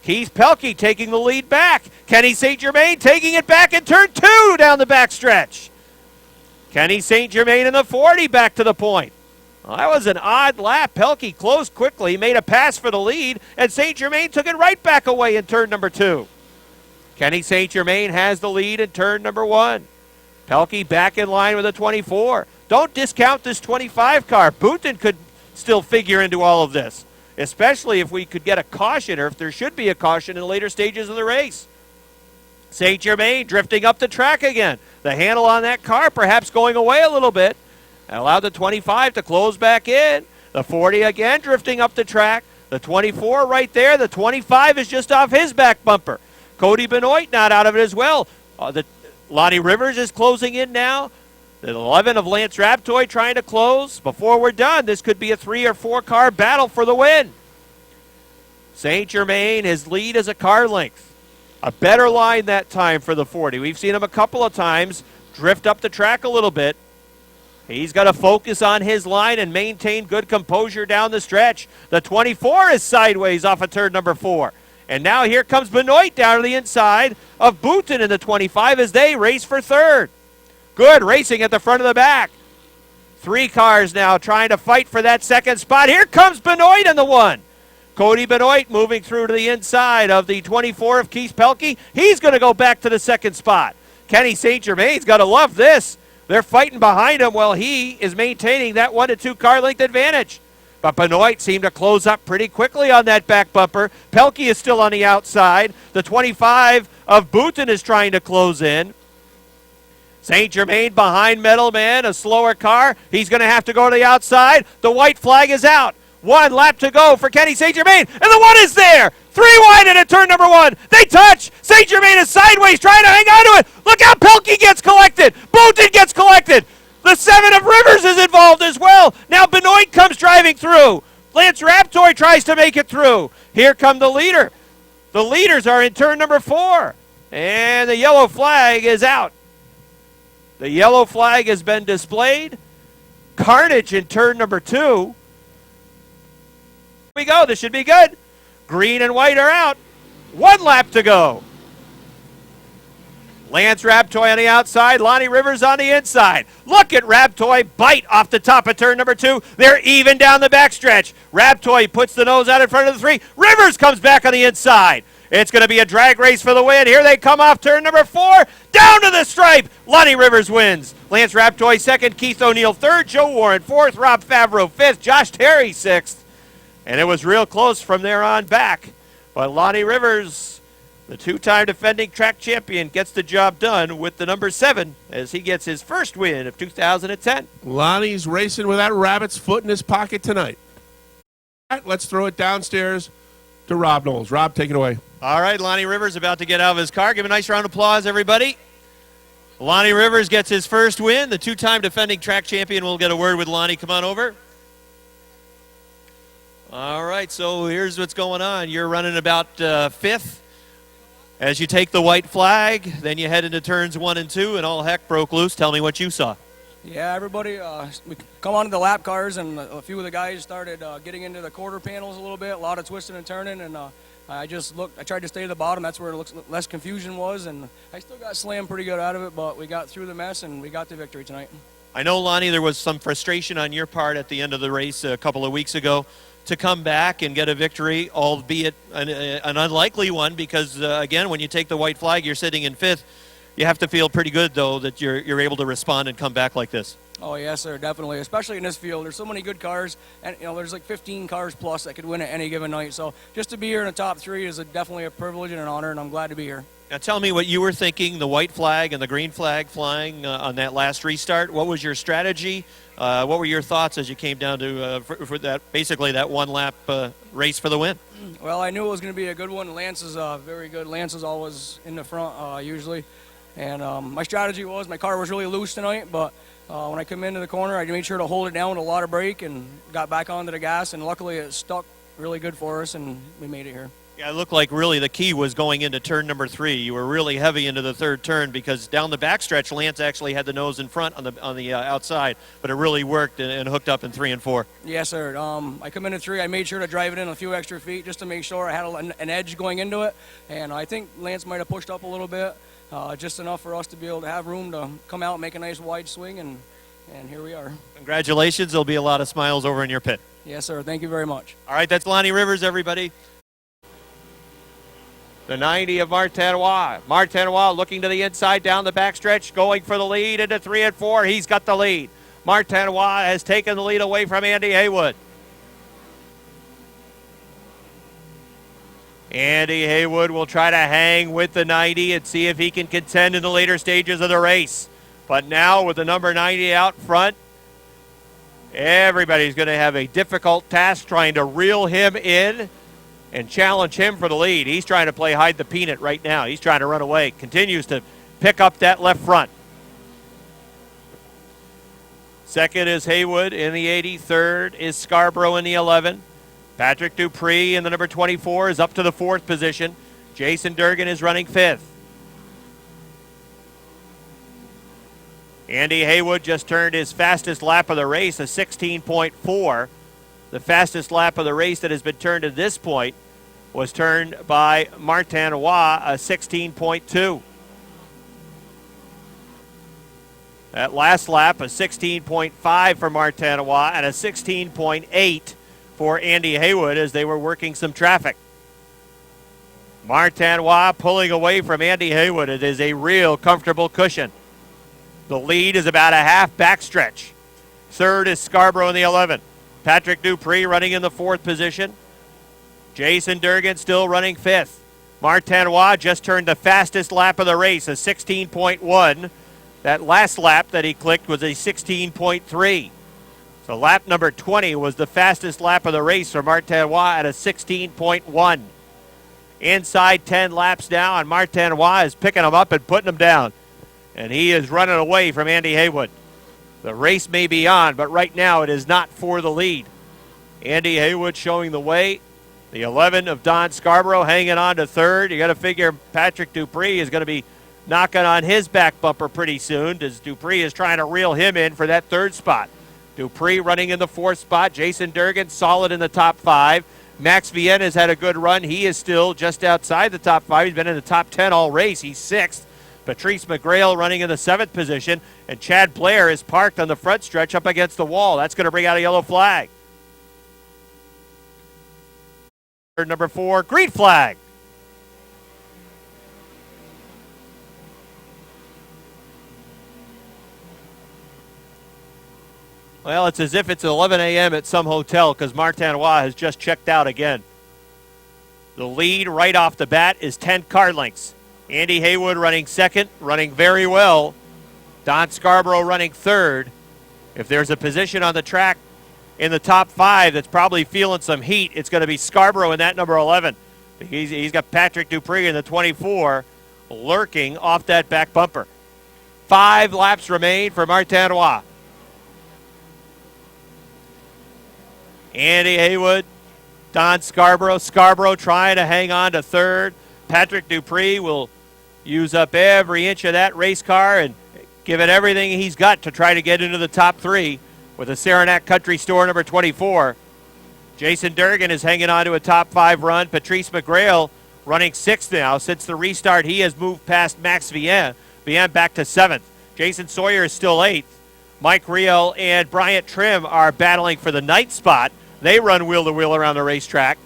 Keith Pelkey taking the lead back. Kenny St. Germain taking it back in turn 2 down the backstretch. Kenny St. Germain in the 40 back to the point. Well, that was an odd lap. Pelkey closed quickly, made a pass for the lead, and St. Germain took it right back away in turn number 2. Kenny St. Germain has the lead in turn number 1. Pelkey back in line with a 24. Don't discount this 25 car. Booten could still figure into all of this, especially if we could get a caution, or if there should be a caution in later stages of the race. St. Germain drifting up the track again. The handle on that car perhaps going away a little bit. That allowed the 25 to close back in. The 40 again drifting up the track. The 24 right there. The 25 is just off his back bumper. Cody Benoit not out of it as well. Lonnie Rivers is closing in now. The 11 of Lance Raptoy trying to close. Before we're done, this could be a 3 or 4 car battle for the win. St. Germain, his lead is a car length. A better line that time for the 40. We've seen him a couple of times drift up the track a little bit. He's got to focus on his line and maintain good composure down the stretch. The 24 is sideways off of turn number 4. And now here comes Benoit down to the inside of Booten in the 25 as they race for 3rd. Good racing at the front of the back. 3 cars now trying to fight for that 2nd spot. Here comes Benoit in the 1. Cody Benoit moving through to the inside of the 24 of Keith Pelkey. He's going to go back to the 2nd spot. Kenny St. Germain's got to love this. They're fighting behind him while he is maintaining that 1 to 2 car length advantage. But Benoit seemed to close up pretty quickly on that back bumper. Pelkey is still on the outside. The 25 of Booten is trying to close in. St. Germain behind Metal Man, a slower car. He's going to have to go to the outside. The white flag is out. 1 lap to go for Kenny St. Germain, and the 1 is there. 3 wide into turn number 1. They touch. St. Germain is sideways trying to hang on to it. Look how Pelkey gets collected. Booten gets collected. The 7 of Rivers is involved as well. Now Benoit comes driving through. Lance Raptoy tries to make it through. Here come the leader. The leaders are in turn number 4. And the yellow flag is out. The yellow flag has been displayed. Carnage in turn number 2. Here we go. This should be good. Green and white are out. 1 lap to go. Lance Raptoy on the outside, Lonnie Rivers on the inside. Look at Raptoy bite off the top of turn number 2. They're even down the backstretch. Raptoy puts the nose out in front of the 3. Rivers comes back on the inside. It's going to be a drag race for the win. Here they come off turn number 4. Down to the stripe. Lonnie Rivers wins. Lance Raptoy 2nd, Keith O'Neill 3rd, Joe Warren 4th, Rob Favreau 5th, Josh Terry 6th. And it was real close from there on back. But Lonnie Rivers, the 2-time defending track champion, gets the job done with the number 7 as he gets his first win of 2010. Lonnie's racing with that rabbit's foot in his pocket tonight. All right, let's throw it downstairs to Rob Knowles. Rob, take it away. All right, Lonnie Rivers about to get out of his car. Give a nice round of applause, everybody. Lonnie Rivers gets his first win. The 2-time defending track champion will get a word with Lonnie. Come on over. All right, so here's what's going on. You're running about 5th. As you take the white flag, then you head into turns 1 and 2, and all heck broke loose. Tell me what you saw. Yeah, everybody, we come onto the lap cars, and a few of the guys started getting into the quarter panels a little bit, a lot of twisting and turning, and I just looked. I tried to stay to the bottom. That's where less confusion was, and I still got slammed pretty good out of it, but we got through the mess, and we got the victory tonight. I know, Lonnie, there was some frustration on your part at the end of the race a couple of weeks ago to come back and get a victory, albeit an unlikely one, because, again, when you take the white flag, you're sitting in 5th. You have to feel pretty good, though, that you're able to respond and come back like this. Oh yes, sir, definitely. Especially in this field, there's so many good cars, and there's like 15 cars plus that could win at any given night. So just to be here in the top 3 is definitely a privilege and an honor, and I'm glad to be here. Now tell me what you were thinking, the white flag and the green flag flying on that last restart. What was your strategy? What were your thoughts as you came down to for that, basically that one lap race for the win? Well, I knew it was going to be a good one. Lance is very good. Lance is always in the front usually. And my strategy was my car was really loose tonight, but when I come into the corner, I made sure to hold it down with a lot of brake and got back onto the gas, and luckily it stuck really good for us, and we made it here. Yeah, it looked like really the key was going into turn number 3. You were really heavy into the third turn because down the backstretch, Lance actually had the nose in front on the outside, but it really worked and hooked up in 3 and 4. Yes, sir. I come into 3. I made sure to drive it in a few extra feet just to make sure I had an edge going into it, and I think Lance might have pushed up a little bit, just enough for us to be able to have room to come out and make a nice wide swing, and here we are. Congratulations. There'll be a lot of smiles over in your pit. Yes, sir. Thank you very much. All right, that's Lonnie Rivers, everybody. The 90 of Martinois. Martinois looking to the inside down the backstretch, going for the lead into 3 and 4. He's got the lead. Martinois has taken the lead away from Andy Haywood. Andy Haywood will try to hang with the 90 and see if he can contend in the later stages of the race. But now with the number 90 out front, everybody's going to have a difficult task trying to reel him in and challenge him for the lead. He's trying to play hide the peanut right now. He's trying to run away. Continues to pick up that left front. Second is Haywood in the 80. Third is Scarborough in the 11. Patrick Dupree in the number 24 is up to the 4th position. Jason Durgan is running 5th. Andy Haywood just turned his fastest lap of the race, a 16.4. The fastest lap of the race that has been turned to this point was turned by Martinois, a 16.2. That last lap, a 16.5 for Martinois and a 16.8 for Andy Haywood as they were working some traffic. Martinois pulling away from Andy Haywood. It is a real comfortable cushion. The lead is about a half backstretch. Third is Scarborough in the 11. Patrick Dupree running in the 4th position. Jason Durgan still running 5th. Martinois just turned the fastest lap of the race, a 16.1. That last lap that he clicked was a 16.3. So lap number 20 was the fastest lap of the race for Martinois at a 16.1. Inside 10 laps now, and Martinois is picking them up and putting them down. And he is running away from Andy Haywood. The race may be on, but right now it is not for the lead. Andy Haywood showing the way. The 11 of Don Scarborough hanging on to 3rd. You got to figure Patrick Dupree is going to be knocking on his back bumper pretty soon as Dupree is trying to reel him in for that 3rd spot. Dupree running in the 4th spot. Jason Durgan solid in the top 5. Max Vienna has had a good run. He is still just outside the top 5. He's been in the top 10 all race. He's 6th. Patrice McGrail running in the 7th position, and Chad Blair is parked on the front stretch up against the wall. That's going to bring out a yellow flag. Number 4, green flag. Well, it's as if it's 11 a.m. at some hotel because Martinois has just checked out again. The lead right off the bat is 10 car lengths. Andy Haywood running 2nd, running very well. Don Scarborough running 3rd. If there's a position on the track in the top 5 that's probably feeling some heat, it's going to be Scarborough in that number 11. He's got Patrick Dupree in the 24 lurking off that back bumper. 5 laps remain for Martinois. Andy Haywood, Don Scarborough. Scarborough trying to hang on to 3rd. Patrick Dupree will use up every inch of that race car and give it everything he's got to try to get into the top 3 with a Saranac Country Store number 24. Jason Durgan is hanging on to a top 5 run. Patrice McGrail running 6th now. Since the restart, he has moved past Max Vienna. Vienna back to 7th. Jason Sawyer is still 8th. Mike Riel and Bryant Trim are battling for the 9th spot. They run wheel-to-wheel around the racetrack.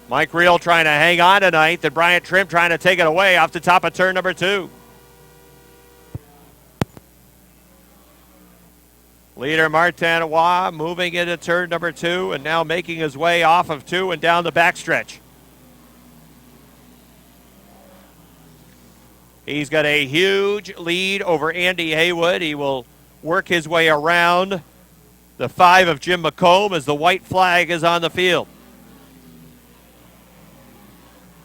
Mike Reel trying to hang on to 9th, and Bryant Trim trying to take it away off the top of turn number 2. Leader Martin Roy moving into turn number 2 and now making his way off of 2 and down the backstretch. He's got a huge lead over Andy Haywood. He will work his way around the 5 of Jim McComb as the white flag is on the field.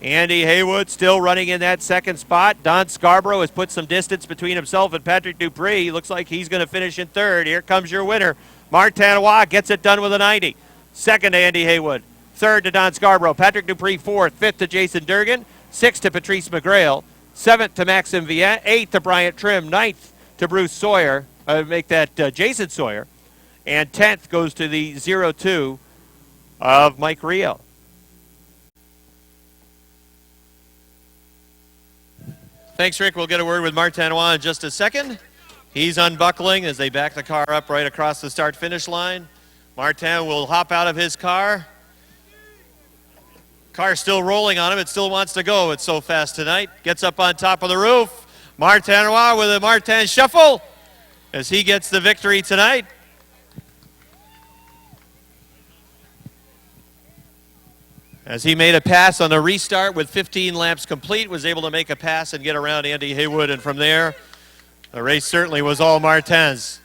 Andy Haywood still running in that second spot. Don Scarborough has put some distance between himself and Patrick Dupree. Looks like he's going to finish in third. Here comes your winner. Martin Roy gets it done with a 90. Second to Andy Haywood. Third to Don Scarborough. Patrick Dupree fourth. Fifth to Jason Durgan. Sixth to Patrice McGrail. Seventh to Maxim Viet. Eighth to Bryant Trim. Ninth to Bruce Sawyer. Jason Sawyer. And 10th goes to the 0-2 of Mike Rio. Thanks, Rick. We'll get a word with Martin Roy in just a second. He's unbuckling as they back the car up right across the start-finish line. Martin will hop out of his car. Car's still rolling on him. It still wants to go. It's so fast tonight. Gets up on top of the roof. Martin Roy with a Martin shuffle as he gets the victory tonight. As he made a pass on the restart with 15 laps complete, was able to make a pass and get around Andy Haywood, and from there, the race certainly was all Martin's,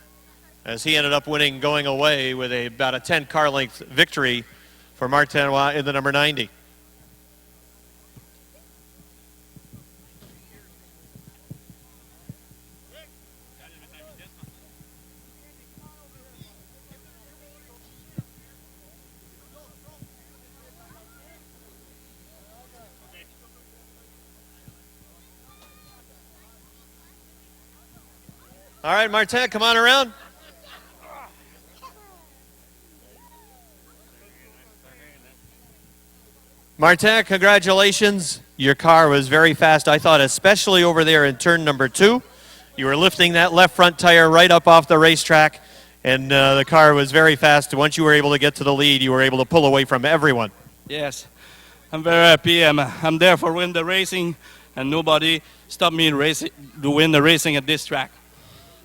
as he ended up winning, going away with about a 10-car length victory for Martin Roy in the number 90. All right, Martin, come on around. Martin, congratulations. Your car was very fast, I thought, especially over there in turn number 2. You were lifting that left front tire right up off the racetrack, and the car was very fast. Once you were able to get to the lead, you were able to pull away from everyone. Yes, I'm very happy. I'm there for win the racing, and nobody stopped me to win the racing at this track.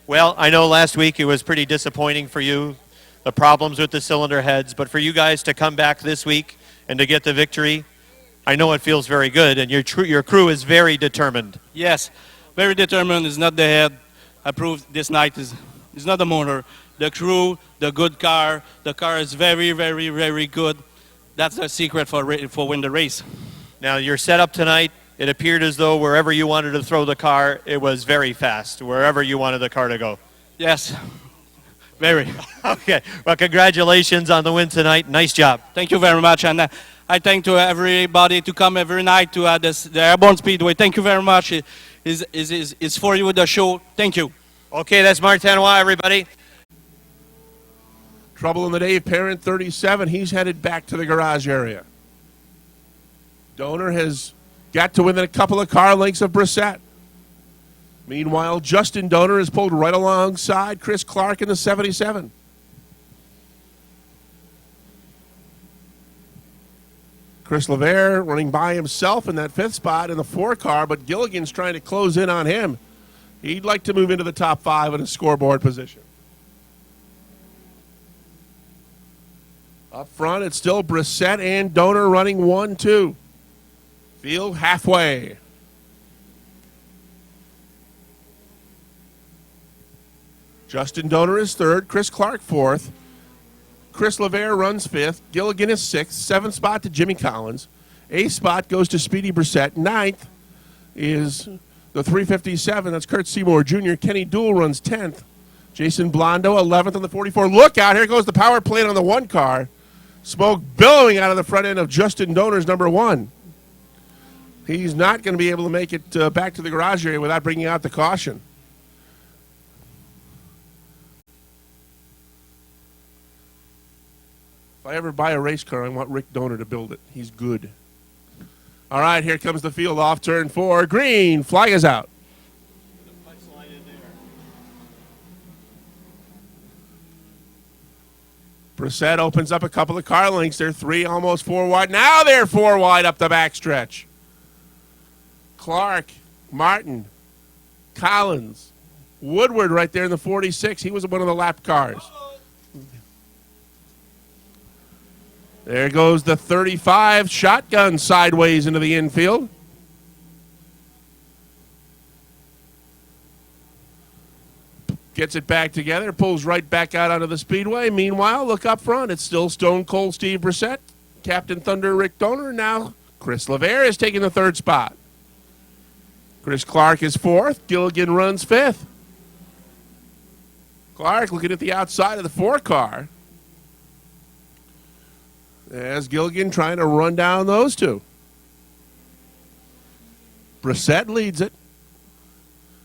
Well, I know last week it was pretty disappointing for you, the problems with the cylinder heads, but for you guys to come back this week and to get the victory, I know it feels very good, and your crew is very determined. Yes, very determined. It's not the head. I proved this night is not the motor. The crew, the good car. The car is very, very, very good. That's the secret for win the race. Now, your setup tonight, it appeared as though wherever you wanted to throw the car, it was very fast, wherever you wanted the car to go. Yes, very. Okay, well, congratulations on the win tonight. Nice job. Thank you very much, and I thank to everybody to come every night to the Airborne Speedway. Thank you very much. It's for you, the show. Thank you. Okay, that's Martin Roy, everybody. Trouble in the Dave Parent 37. He's headed back to the garage area. Donor has got to within a couple of car lengths of Brissett. Meanwhile, Justin Donor is pulled right alongside Chris Clark in the 77. Chris Levere running by himself in that 5th spot in the 4 car, but Gilligan's trying to close in on him. He'd like to move into the top 5 in a scoreboard position. Up front, it's still Brissett and Donor running 1-2. Field halfway. Justin Donor is 3rd, Chris Clark 4th. Chris Levere runs 5th. Gilligan is 6th. 7th spot to Jimmy Collins. 8th spot goes to Speedy Brissett. 9th is the 357. That's Kurt Seymour Jr. Kenny Dool runs 10th. Jason Blondo 11th on the 44. Look out. Here goes the power plant on the 1 car. Smoke billowing out of the front end of Justin Donor's number 1. He's not going to be able to make it back to the garage area without bringing out the caution. If I ever buy a race car, I want Rick Donor to build it. He's good. All right, here comes the field off turn 4. Green flag is out. Brissett opens up a couple of car lengths. They're 3, almost 4 wide. Now they're 4 wide up the backstretch. Clark, Martin, Collins, Woodward right there in the 46. He was one of the lap cars. There goes the 35 shotgun sideways into the infield. Gets it back together, pulls right back out onto the speedway. Meanwhile, look up front. It's still Stone Cold Steve Brissett, Captain Thunder Rick Donor. Now Chris LeVere is taking the 3rd spot. Chris Clark is 4th. Gilligan runs 5th. Clark looking at the outside of the 4 car. As Gilligan trying to run down those two. Brissett leads it.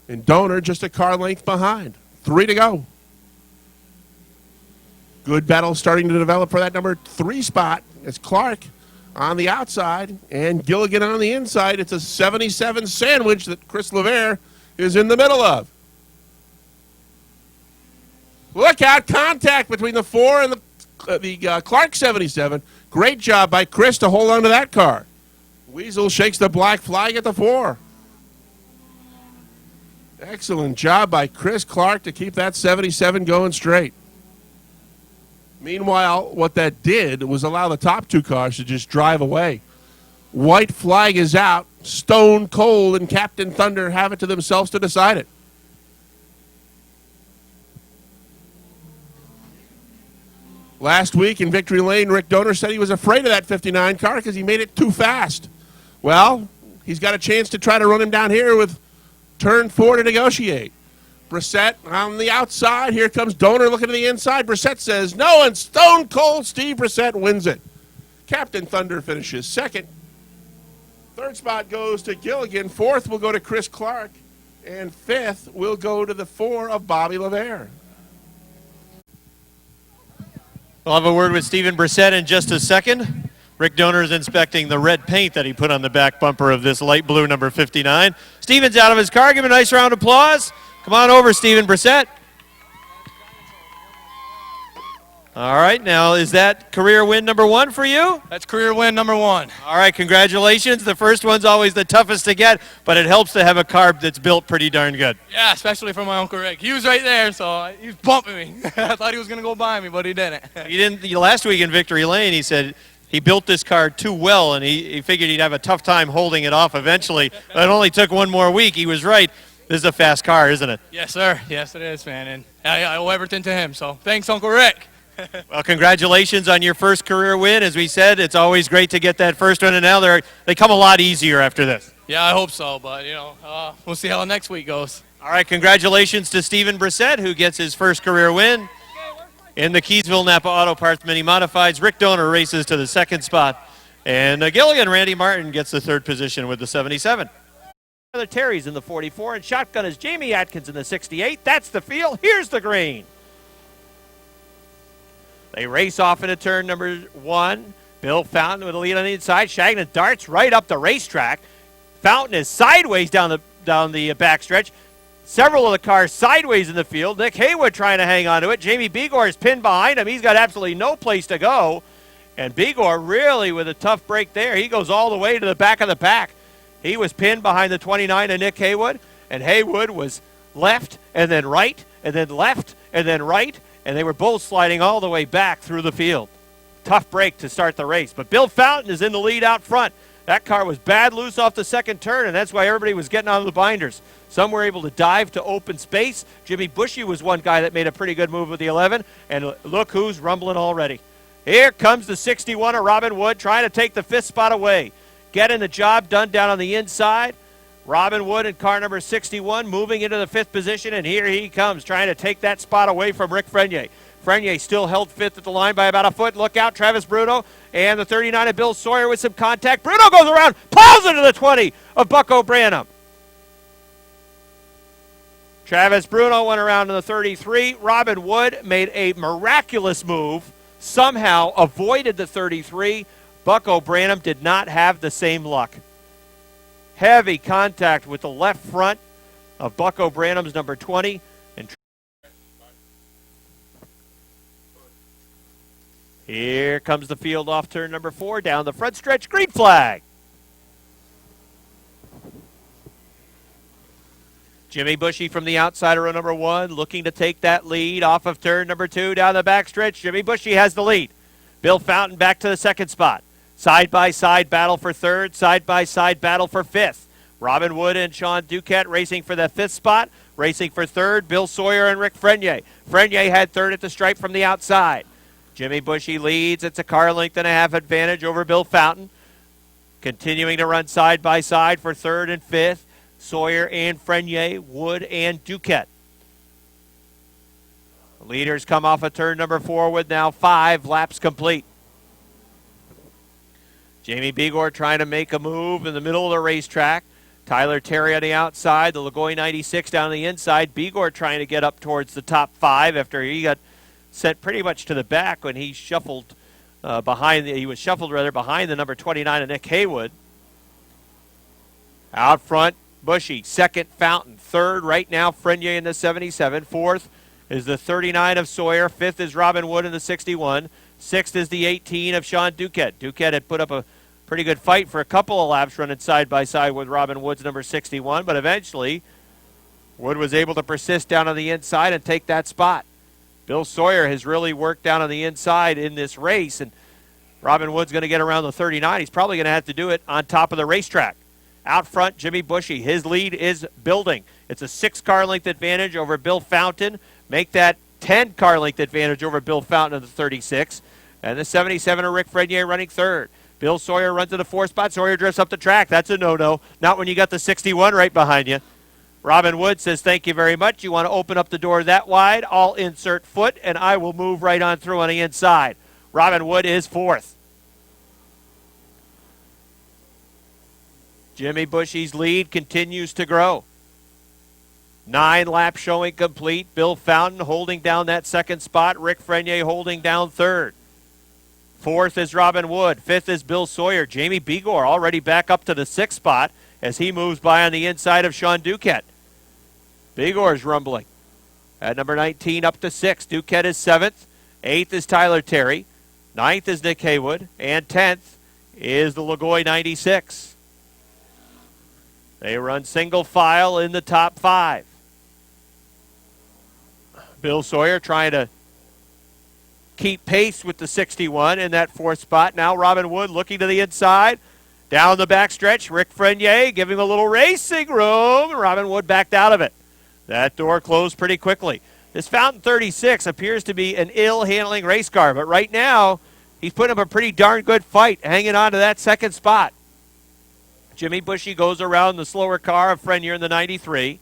And Donor just a car length behind. 3 to go. Good battle starting to develop for that number 3 spot. It's Clark on the outside and Gilligan on the inside. It's a 77 sandwich that Chris LeVere is in the middle of. Look out, contact between the 4 and the Clark 77. Great job by Chris to hold on to that car. Weasel shakes the black flag at the 4. Excellent job by Chris Clark to keep that 77 going straight. Meanwhile, what that did was allow the top 2 cars to just drive away. White flag is out. Stone Cold and Captain Thunder have it to themselves to decide it. Last week in Victory Lane, Rick Donor said he was afraid of that 59 car because he made it too fast. Well, he's got a chance to try to run him down here with turn 4 to negotiate. Brissett on the outside. Here comes Donor looking to the inside. Brissett says no, and Stone Cold Steve Brissett wins it. Captain Thunder finishes 2nd. 3rd spot goes to Gilligan. 4th will go to Chris Clark. And 5th will go to the 4 of Bobby LeVere. We'll have a word with Stephen Brissett in just a second. Rick Donor is inspecting the red paint that he put on the back bumper of this light blue number 59. Stephen's out of his car. Give him a nice round of applause. Come on over, Stephen Brissett. All right, now is that career win number 1 for you? That's career win number 1. All right, congratulations. The first one's always the toughest to get, but it helps to have a car that's built pretty darn good. Yeah, especially for my Uncle Rick. He was right there, so he was bumping me. I thought he was going to go by me, but he didn't. He didn't. Last week in Victory Lane, he said he built this car too well, and he figured he'd have a tough time holding it off eventually. But it only took 1 more week. He was right. This is a fast car, isn't it? Yes, sir. Yes, it is, man. And I owe everything to him, so thanks, Uncle Rick. Well, congratulations on your first career win. As we said, it's always great to get that first one, and now they come a lot easier after this. Yeah, I hope so, but, we'll see how the next week goes. All right, congratulations to Stephen Brissett, who gets his first career win in the Keysville Napa Auto Parts Mini Modifieds. Rick Donor races to the 2nd spot, and Gilligan Randy Martin gets the 3rd position with the 77. Terry's in the 44, and shotgun is Jamie Atkins in the 68. That's the field. Here's the green. They race off into turn number 1. Bill Fountain with a lead on the inside. Shagnon darts right up the racetrack. Fountain is sideways down the backstretch. Several of the cars sideways in the field. Nick Haywood trying to hang on to it. Jamie Begor is pinned behind him. He's got absolutely no place to go. And Begor really with a tough break there. He goes all the way to the back of the pack. He was pinned behind the 29 of Nick Haywood. And Haywood was left and then right and then left and then right. And they were both sliding all the way back through the field. Tough break to start the race. But Bill Fountain is in the lead out front. That car was bad loose off the 2nd turn, and that's why everybody was getting out of the binders. Some were able to dive to open space. Jimmy Bushy was one guy that made a pretty good move with the 11. And look who's rumbling already. Here comes the 61 of Robin Wood trying to take the 5th spot away. Getting the job done down on the inside. Robin Wood in car number 61 moving into the 5th position, and here he comes trying to take that spot away from Rick Frenier. Frenier still held 5th at the line by about a foot. Look out, Travis Bruno and the 39 of Bill Sawyer with some contact. Bruno goes around, plows into the 20 of Bucko Branham. Travis Bruno went around in the 33. Robin Wood made a miraculous move, somehow avoided the 33. Bucko Branham did not have the same luck. Heavy contact with the left front of Bucko Branham's number 20. And here comes the field off turn number 4 down the front stretch. Green flag. Jimmy Bushy from the outside of row number 1, looking to take that lead off of turn number 2 down the backstretch. Jimmy Bushy has the lead. Bill Fountain back to the second spot. Side-by-side battle for third, side-by-side battle for fifth. Robin Wood and Sean Duquette racing for the fifth spot. Racing for third, Bill Sawyer and Rick Frenier. Frenier had third at the stripe from the outside. Jimmy Bushy leads. It's a car length and a half advantage over Bill Fountain. Continuing to run side-by-side for third and fifth. Sawyer and Frenier, Wood and Duquette. Leaders come off of turn number 4 with now 5 laps complete. Jamie Begor trying to make a move in the middle of the racetrack. Tyler Terry on the outside, the Lagoy 96 down the inside. Begor trying to get up towards the top 5 after he got sent pretty much to the back when he shuffled behind the number 29 of Nick Haywood. Out front, Bushy, second Fountain, third right now Frenier in the 77, fourth is the 39 of Sawyer, fifth is Robin Wood in the 61, sixth is the 18 of Sean Duquette. Duquette had put up a pretty good fight for a couple of laps running side by side with Robin Wood's number 61, but eventually Wood was able to persist down on the inside and take that spot. Bill Sawyer has really worked down on the inside in this race, and Robin Wood's going to get around the 39. He's probably going to have to do it on top of the racetrack. Out front, Jimmy Bushy. His lead is building. It's a 6-car length advantage over Bill Fountain. Make that 10-car length advantage over Bill Fountain in the 36. And the 77 of Rick Frenier running third. Bill Sawyer runs to the 4th spot. Sawyer drifts up the track. That's a no-no. Not when you got the 61 right behind you. Robin Wood says, thank you very much. You want to open up the door that wide? I'll insert foot, and I will move right on through on the inside. Robin Wood is 4th. Jimmy Bushy's lead continues to grow. 9 laps showing complete. Bill Fountain holding down that second spot. Rick Frenier holding down third. 4th is Robin Wood. 5th is Bill Sawyer. Jamie Begor already back up to the 6th spot as he moves by on the inside of Sean Duquette. Begor's rumbling. At number 19 up to 6th. Duquette is 7th. 8th is Tyler Terry. 9th is Nick Haywood. And 10th is the Lagoy 96. They run single file in the top 5. Bill Sawyer trying to keep pace with the 61 in that 4th spot. Now Robin Wood looking to the inside. Down the backstretch, Rick Frenier giving a little racing room. Robin Wood backed out of it. That door closed pretty quickly. This Fountain 36 appears to be an ill-handling race car, but right now he's putting up a pretty darn good fight hanging on to that 2nd spot. Jimmy Bushy goes around the slower car of Frenier in the 93.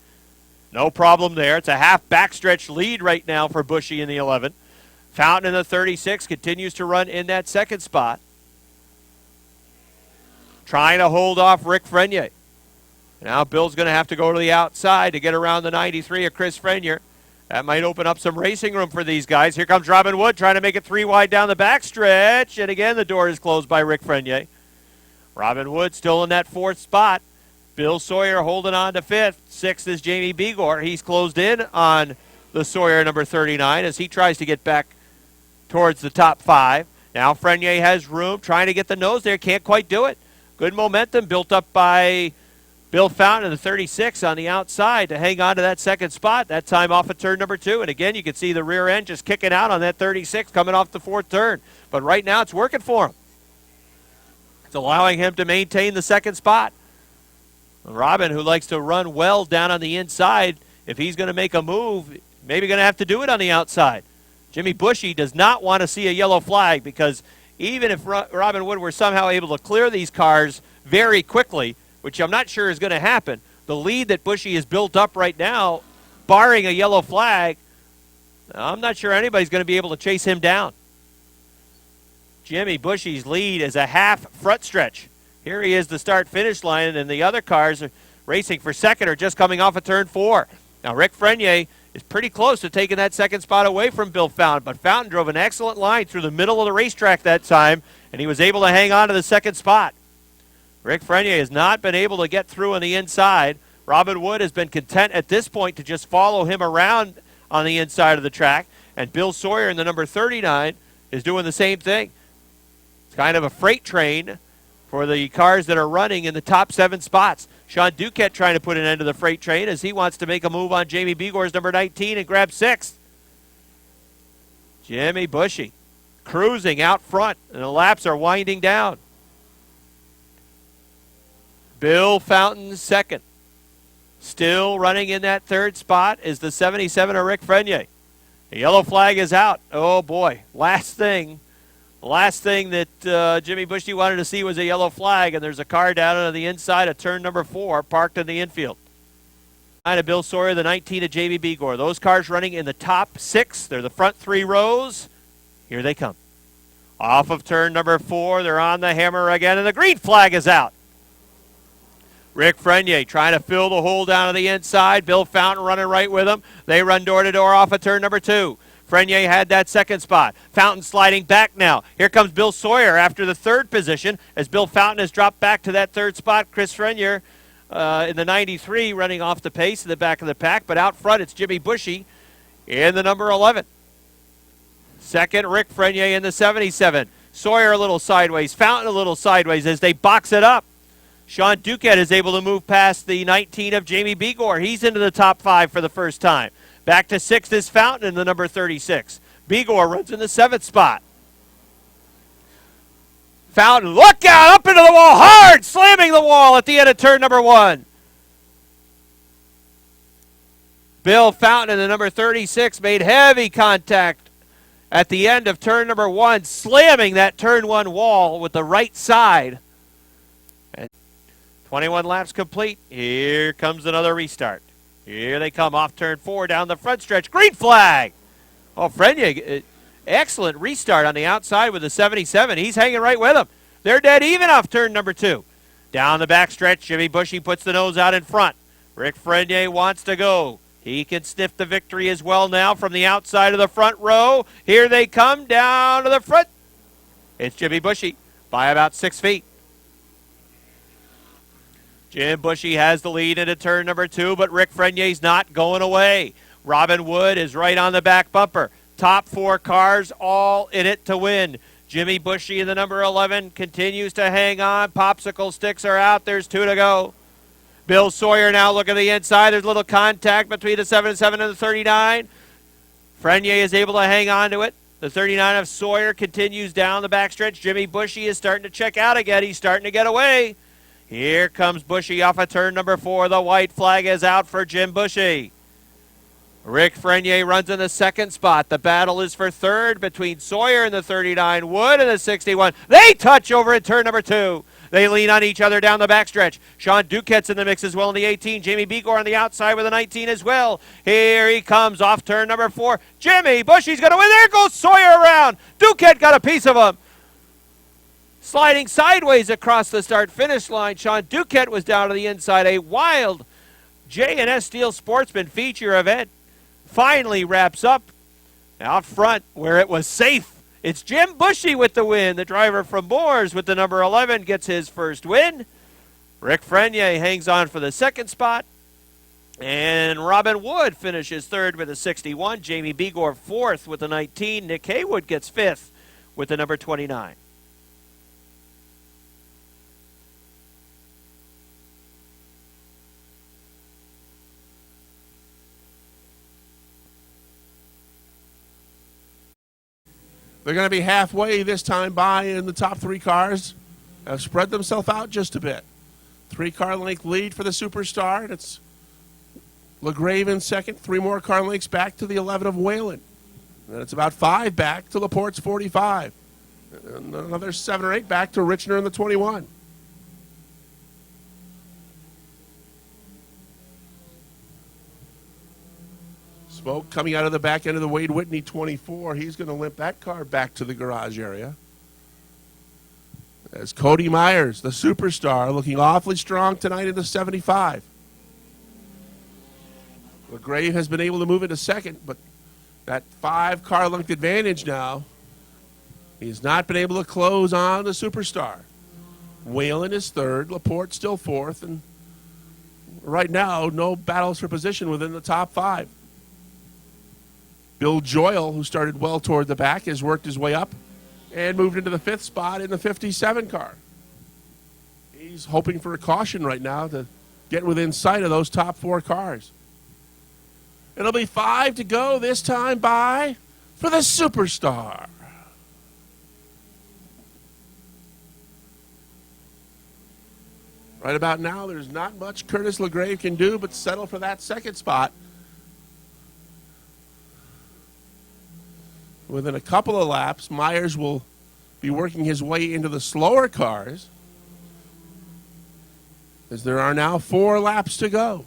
No problem there. It's a half backstretch lead right now for Bushy in the 11. Fountain in the 36 continues to run in that 2nd spot. Trying to hold off Rick Frenier. Now Bill's going to have to go to the outside to get around the 93 of Chris Frenier. That might open up some racing room for these guys. Here comes Robin Wood trying to make it 3 wide down the backstretch. And again, the door is closed by Rick Frenier. Robin Wood still in that 4th spot. Bill Sawyer holding on to 5th. 6th is Jamie Begor. He's closed in on the Sawyer number 39 as he tries to get back towards the top 5. Now Frenier has room, trying to get the nose there. Can't quite do it. Good momentum built up by Bill Fountain in the 36 on the outside to hang on to that 2nd spot. That time off of turn number 2. And again, you can see the rear end just kicking out on that 36 coming off the 4th turn. But right now it's working for him. It's allowing him to maintain the 2nd spot. Robin, who likes to run well down on the inside, if he's going to make a move, maybe going to have to do it on the outside. Jimmy Bushy does not want to see a yellow flag because even if Robin Wood were somehow able to clear these cars very quickly, which I'm not sure is going to happen, the lead that Bushy has built up right now, barring a yellow flag, I'm not sure anybody's going to be able to chase him down. Jimmy Bushy's lead is a half front stretch. Here he is the start-finish line, and the other cars are racing for 2nd are just coming off of turn 4. Now Rick Frenier is pretty close to taking that 2nd spot away from Bill Fountain, but Fountain drove an excellent line through the middle of the racetrack that time, and he was able to hang on to the 2nd spot. Rick Frenier has not been able to get through on the inside. Robin Wood has been content at this point to just follow him around on the inside of the track, and Bill Sawyer in the number 39 is doing the same thing. It's kind of a freight train for the cars that are running in the top 7 spots. Sean Duquette trying to put an end to the freight train as he wants to make a move on Jamie Begor's number 19 and grab 6th. Jimmy Bushy cruising out front, and the laps are winding down. Bill Fountain second. Still running in that third spot is the 77 of Rick Frenier. The yellow flag is out. Oh, boy. Last thing that Jimmy Bushy wanted to see was a yellow flag, and there's a car down on the inside of turn number 4 parked in the infield. Of Bill Sawyer, the 19 of Jamie Begor. Those cars running in the top 6. They're the front 3 rows. Here they come. Off of turn number 4, they're on the hammer again, and the green flag is out. Rick Frenier trying to fill the hole down on the inside. Bill Fountain running right with him. They run door to door off of turn number 2. Frenier had that second spot. Fountain sliding back now. Here comes Bill Sawyer after the third position as Bill Fountain has dropped back to that third spot. Chris Frenier in the 93 running off the pace in the back of the pack, but out front it's Jimmy Bushy in the number 11. Second, Rick Frenier in the 77. Sawyer a little sideways. Fountain a little sideways as they box it up. Sean Duquette is able to move past the 19 of Jamie Begor. He's into the top 5 for the first time. Back to 6th is Fountain in the number 36. Begor runs in the 7th spot. Fountain, look out, up into the wall, hard, slamming the wall at the end of turn number 1. Bill Fountain in the number 36 made heavy contact at the end of turn number 1, slamming that turn 1 wall with the right side. 21 laps complete. Here comes another restart. Here they come off turn 4 down the front stretch. Green flag. Oh, Frenier, excellent restart on the outside with the 77. He's hanging right with him. They're dead even off turn number 2. Down the back stretch, Jimmy Bushy puts the nose out in front. Rick Frenier wants to go. He can sniff the victory as well now from the outside of the front row. Here they come down to the front. It's Jimmy Bushy by about 6 feet. Jim Bushy has the lead into turn number 2, but Rick Frenier's not going away. Robin Wood is right on the back bumper. Top 4 cars all in it to win. Jimmy Bushy in the number 11 continues to hang on. Popsicle sticks are out. There's 2 to go. Bill Sawyer now looking at the inside. There's a little contact between the 77 and the 39. Frenier is able to hang on to it. The 39 of Sawyer continues down the backstretch. Jimmy Bushy is starting to check out again. He's starting to get away. Here comes Bushy off of turn number 4. The white flag is out for Jim Bushy. Rick Frenier runs in the 2nd spot. The battle is for 3rd between Sawyer and the 39, Wood and the 61. They touch over in turn number 2. They lean on each other down the backstretch. Sean Duquette's in the mix as well in the 18. Jamie Begor on the outside with a 19 as well. Here he comes off turn number 4. Jimmy Bushy's going to win. There goes Sawyer around. Duquette got a piece of him. Sliding sideways across the start-finish line, Sean Duquette was down to the inside. A wild J&S Steel Sportsman feature event finally wraps up out front where it was safe. It's Jim Bushy with the win. The driver from Moores with the number 11 gets his first win. Rick Frenier hangs on for the 2nd spot. And Robin Wood finishes 3rd with a 61. Jamie Begor 4th with a 19. Nick Haywood gets 5th with the number 29. They're going to be halfway this time by in the top 3 cars. Have spread themselves out just a bit. 3-car length lead for the Superstar. It's LaGrave in 2nd. 3 more car lengths back to the 11 of Whalen. And it's about 5 back to Laporte's 45. And another 7 or 8 back to Richner in the 21. Smoke coming out of the back end of the Wade Whitney 24. He's going to limp that car back to the garage area. As Cody Myers, the Superstar, looking awfully strong tonight in the 75. LaGrave has been able to move into 2nd, but that 5-car length advantage now. He's not been able to close on the Superstar. Whalen is 3rd, Laporte still 4th, and right now, no battles for position within the top 5. Bill Joyle, who started well toward the back, has worked his way up and moved into the 5th spot in the 57 car. He's hoping for a caution right now to get within sight of those top 4 cars. It'll be 5 to go this time by for the Superstar. Right about now, there's not much Curtis LaGrave can do but settle for that second spot. Within a couple of laps, Myers will be working his way into the slower cars, as there are now 4 laps to go.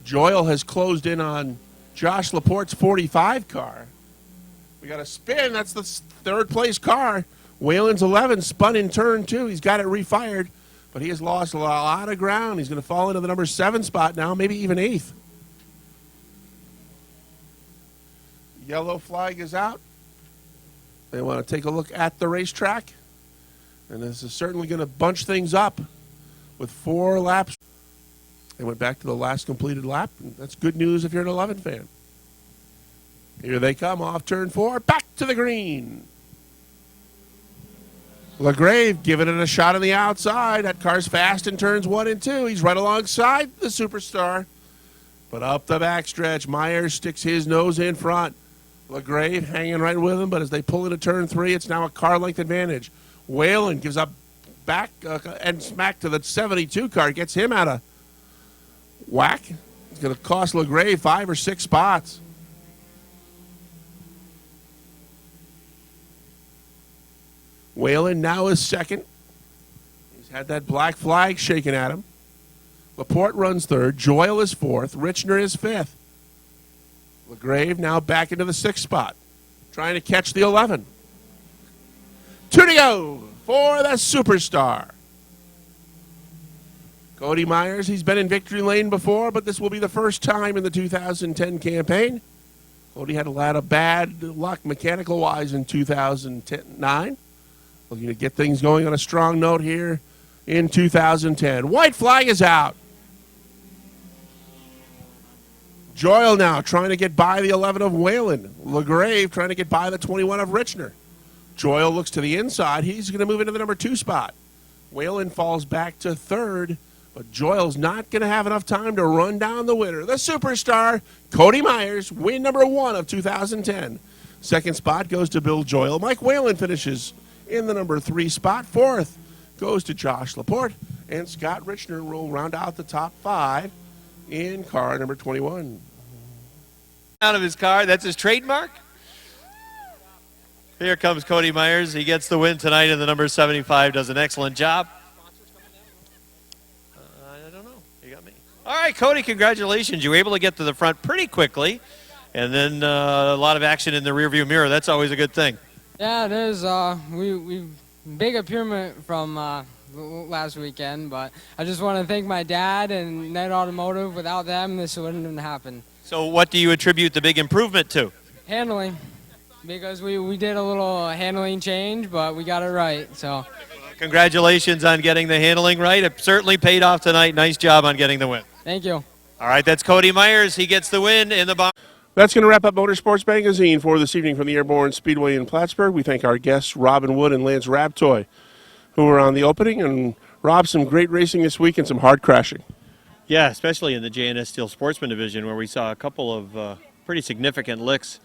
Joyle has closed in on Josh Laporte's 45 car. We got a spin. That's the third place car. Whalen's 11 spun in turn 2. He's got it refired, but he has lost a lot of ground. He's going to fall into the number 7 spot now, maybe even 8th. Yellow flag is out. They want to take a look at the racetrack. And this is certainly going to bunch things up with 4 laps. They went back to the last completed lap. And that's good news if you're an 11 fan. Here they come off turn 4. Back to the green. LaGrave giving it a shot on the outside. That car's fast in turns 1 and 2. He's right alongside the Superstar. But up the backstretch, Myers sticks his nose in front. LaGrave hanging right with him, but as they pull into turn 3, it's now a car length advantage. Whalen gives up back and smack to the 72 car, gets him out of whack. It's going to cost LaGrave 5 or 6 spots. Whalen now is second. He's had that black flag shaken at him. Laporte runs third. Joyle is 4th. Richner is 5th. LaGrave now back into the 6th spot, trying to catch the 11. 2 to go for the Superstar. Cody Myers, he's been in victory lane before, but this will be the first time in the 2010 campaign. Cody had a lot of bad luck mechanical-wise in 2009. Looking to get things going on a strong note here in 2010. White flag is out. Joyle now trying to get by the 11 of Whalen. LaGrave trying to get by the 21 of Richner. Joyle looks to the inside. He's going to move into the number 2 spot. Whalen falls back to 3rd, but Joyle's not going to have enough time to run down the winner. The Superstar, Cody Myers, win number 1 of 2010. Second spot goes to Bill Joyle. Mike Whalen finishes in the number 3 spot. 4th goes to Josh Laporte, and Scott Richner will round out the top 5 in car number 21. Out of his car, that's his trademark. Here comes Cody Myers. He gets the win tonight in the number 75, does an excellent job. I don't know. You got me. All right, Cody, congratulations. You were able to get to the front pretty quickly, and then a lot of action in the rearview mirror. That's always a good thing. Yeah, it is. We big improvement from last weekend, but I just want to thank my dad and Net Automotive. Without them, this wouldn't have happened. So what do you attribute the big improvement to? Handling, because we did a little handling change, but we got it right. So Congratulations on getting the handling right. It certainly paid off tonight. Nice job on getting the win. thank you. All right, that's Cody Myers. He gets the win in the bomb. That's going to wrap up Motorsports Magazine for this evening from the Airborne Speedway in Plattsburgh. We thank our guests, Robin Wood and Lance Rabtoy, who were on the opening. And, Rob, some great racing this week and some hard crashing. Yeah, especially in the J&S Steel Sportsman Division, where we saw a couple of pretty significant licks.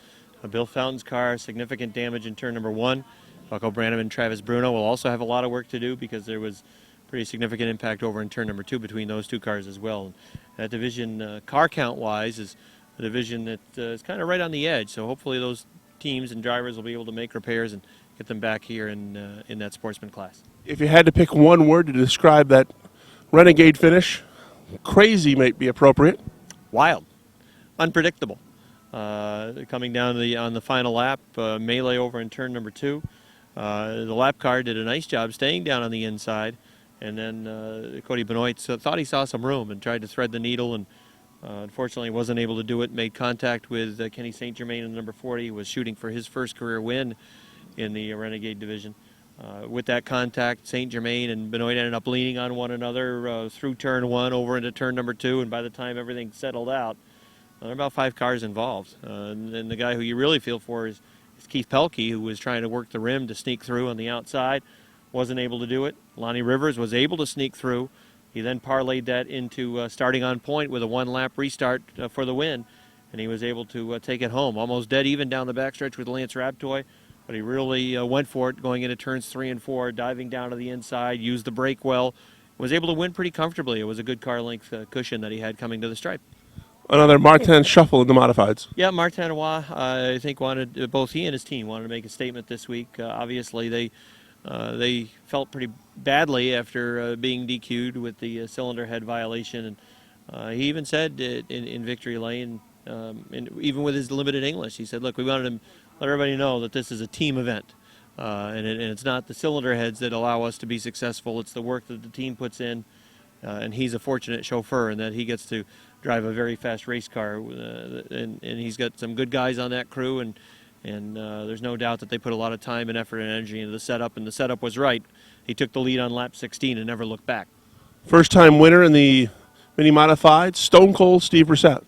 Bill Fountain's car, significant damage in turn number 1. Bucko Branham and Travis Bruno will also have a lot of work to do because there was pretty significant impact over in turn number 2 between those 2 cars as well. That division, car count-wise, is a division that is kind of right on the edge. So hopefully those teams and drivers will be able to make repairs and get them back here in that sportsman class. If you had to pick one word to describe that Renegade finish, crazy might be appropriate. Wild, unpredictable. Coming down on the final lap, melee over in turn number 2. The lap car did a nice job staying down on the inside, and then Cody Benoit thought he saw some room and tried to thread the needle, and unfortunately wasn't able to do it. Made contact with Kenny St. Germain in the number 40. He was shooting for his first career win in the Renegade division. With that contact, St. Germain and Benoit ended up leaning on one another through turn 1 over into turn number 2, and by the time everything settled out, there are about 5 cars involved. And the guy who you really feel for is Keith Pelkey, who was trying to work the rim to sneak through on the outside. wasn't able to do it. Lonnie Rivers was able to sneak through. He then parlayed that into starting on point with a one-lap restart for the win, and he was able to take it home. Almost dead even down the backstretch with Lance Raptoy, but he really went for it going into turns 3 and 4, diving down to the inside, used the brake well, was able to win pretty comfortably. It was a good car length cushion that he had coming to the stripe. Another Martin shuffle in the modifieds. Yeah, Martin Roy, I think wanted both he and his team wanted to make a statement this week. Obviously, they felt pretty badly after being DQ'd with the cylinder head violation, and he even said in Victory Lane, even with his limited English, he said, "Look, we wanted to let everybody know that this is a team event, and it's not the cylinder heads that allow us to be successful. It's the work that the team puts in." And he's a fortunate chauffeur in that he gets to drive a very fast race car, and he's got some good guys on that crew, and there's no doubt that they put a lot of time and effort and energy into the setup, and the setup was right. He took the lead on lap 16 and never looked back. First-time winner in the mini modified, Stone Cold Steve Brissett.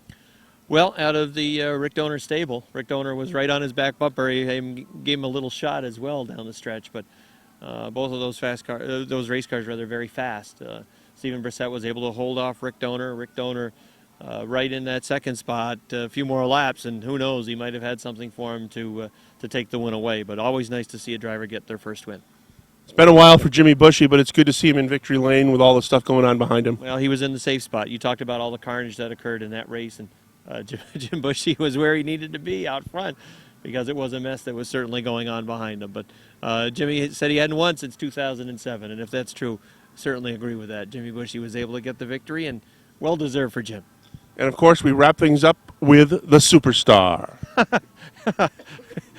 Well, out of the Rick Donor stable, Rick Donor was right on his back bumper. He gave him a little shot as well down the stretch, but both of those race cars rather very fast. Stephen Brissett was able to hold off Rick Donor. Rick Donor right in that second spot, a few more laps, and who knows, he might have had something for him to take the win away. But always nice to see a driver get their first win. It's been a while for Jimmy Bushy, but it's good to see him in victory lane with all the stuff going on behind him. Well, he was in the safe spot. You talked about all the carnage that occurred in that race, and Jim Bushy was where he needed to be out front because it was a mess that was certainly going on behind him. But Jimmy said he hadn't won since 2007, and if that's true, certainly agree with that. Jimmy Bushy was able to get the victory, and well-deserved for Jim. And, of course, we wrap things up with the superstar.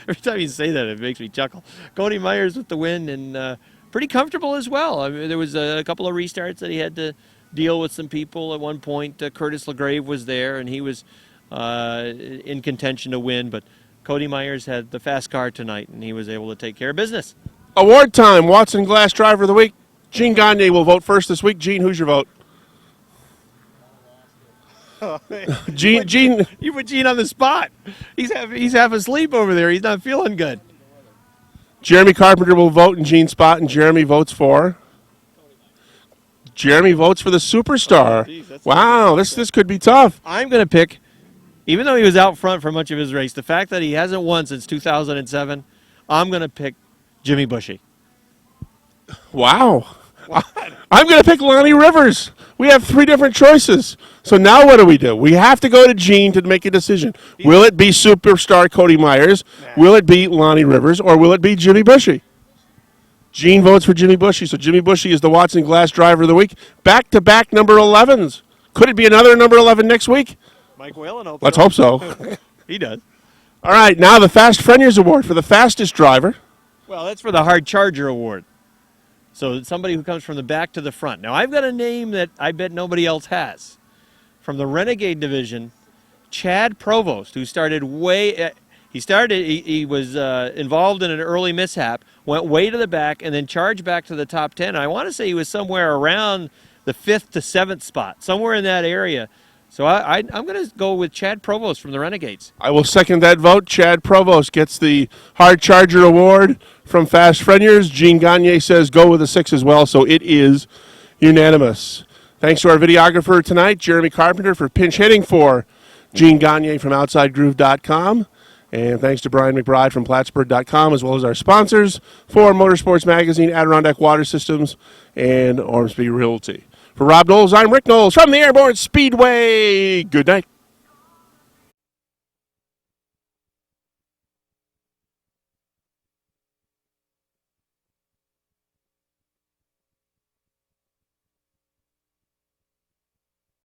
Every time you say that, it makes me chuckle. Cody Myers with the win, and pretty comfortable as well. I mean, there was a couple of restarts that he had to deal with some people. At one point, Curtis LaGrave was there, and he was in contention to win. But Cody Myers had the fast car tonight, and he was able to take care of business. Award time, Watson Glass Driver of the Week. Gene Gagne will vote first this week. Gene, who's your vote? Gene. You put Gene on the spot. He's half asleep over there. He's not feeling good. Jeremy Carpenter will vote in Gene's spot, and Jeremy votes for? Jeremy votes for the superstar. Geez, wow, this could be tough. I'm going to pick, even though he was out front for much of his race, the fact that he hasn't won since 2007, I'm going to pick Jimmy Bushy. Wow. I'm going to pick Lonnie Rivers. We have 3 different choices. So now what do? We have to go to Gene to make a decision. Will it be superstar Cody Myers? Will it be Lonnie Rivers? Or will it be Jimmy Bushy? Gene votes for Jimmy Bushy. So Jimmy Bushy is the Watson Glass Driver of the Week. Back-to-back number 11s. Could it be another number 11 next week? Mike Whalen hopes Let's hope so. He does. All right, now the Fast Frienders Award for the fastest driver. Well, that's for the Hard Charger Award. So it's somebody who comes from the back to the front. Now, I've got a name that I bet nobody else has. From the Renegade division, Chad Provost, who started he was involved in an early mishap, went way to the back, and then charged back to the top 10. And I want to say he was somewhere around the 5th to 7th spot, somewhere in that area. So I'm going to go with Chad Provost from the Renegades. I will second that vote. Chad Provost gets the Hard Charger Award from Fast Frienders. Gene Gagne says go with a 6 as well, so it is unanimous. Thanks to our videographer tonight, Jeremy Carpenter, for pinch hitting for Gene Gagne from OutsideGroove.com. And thanks to Brian McBride from Plattsburgh.com, as well as our sponsors for Motorsports Magazine, Adirondack Water Systems, and Ormsby Realty. For Rob Knowles, I'm Rick Knowles from the Airborne Speedway. Good night.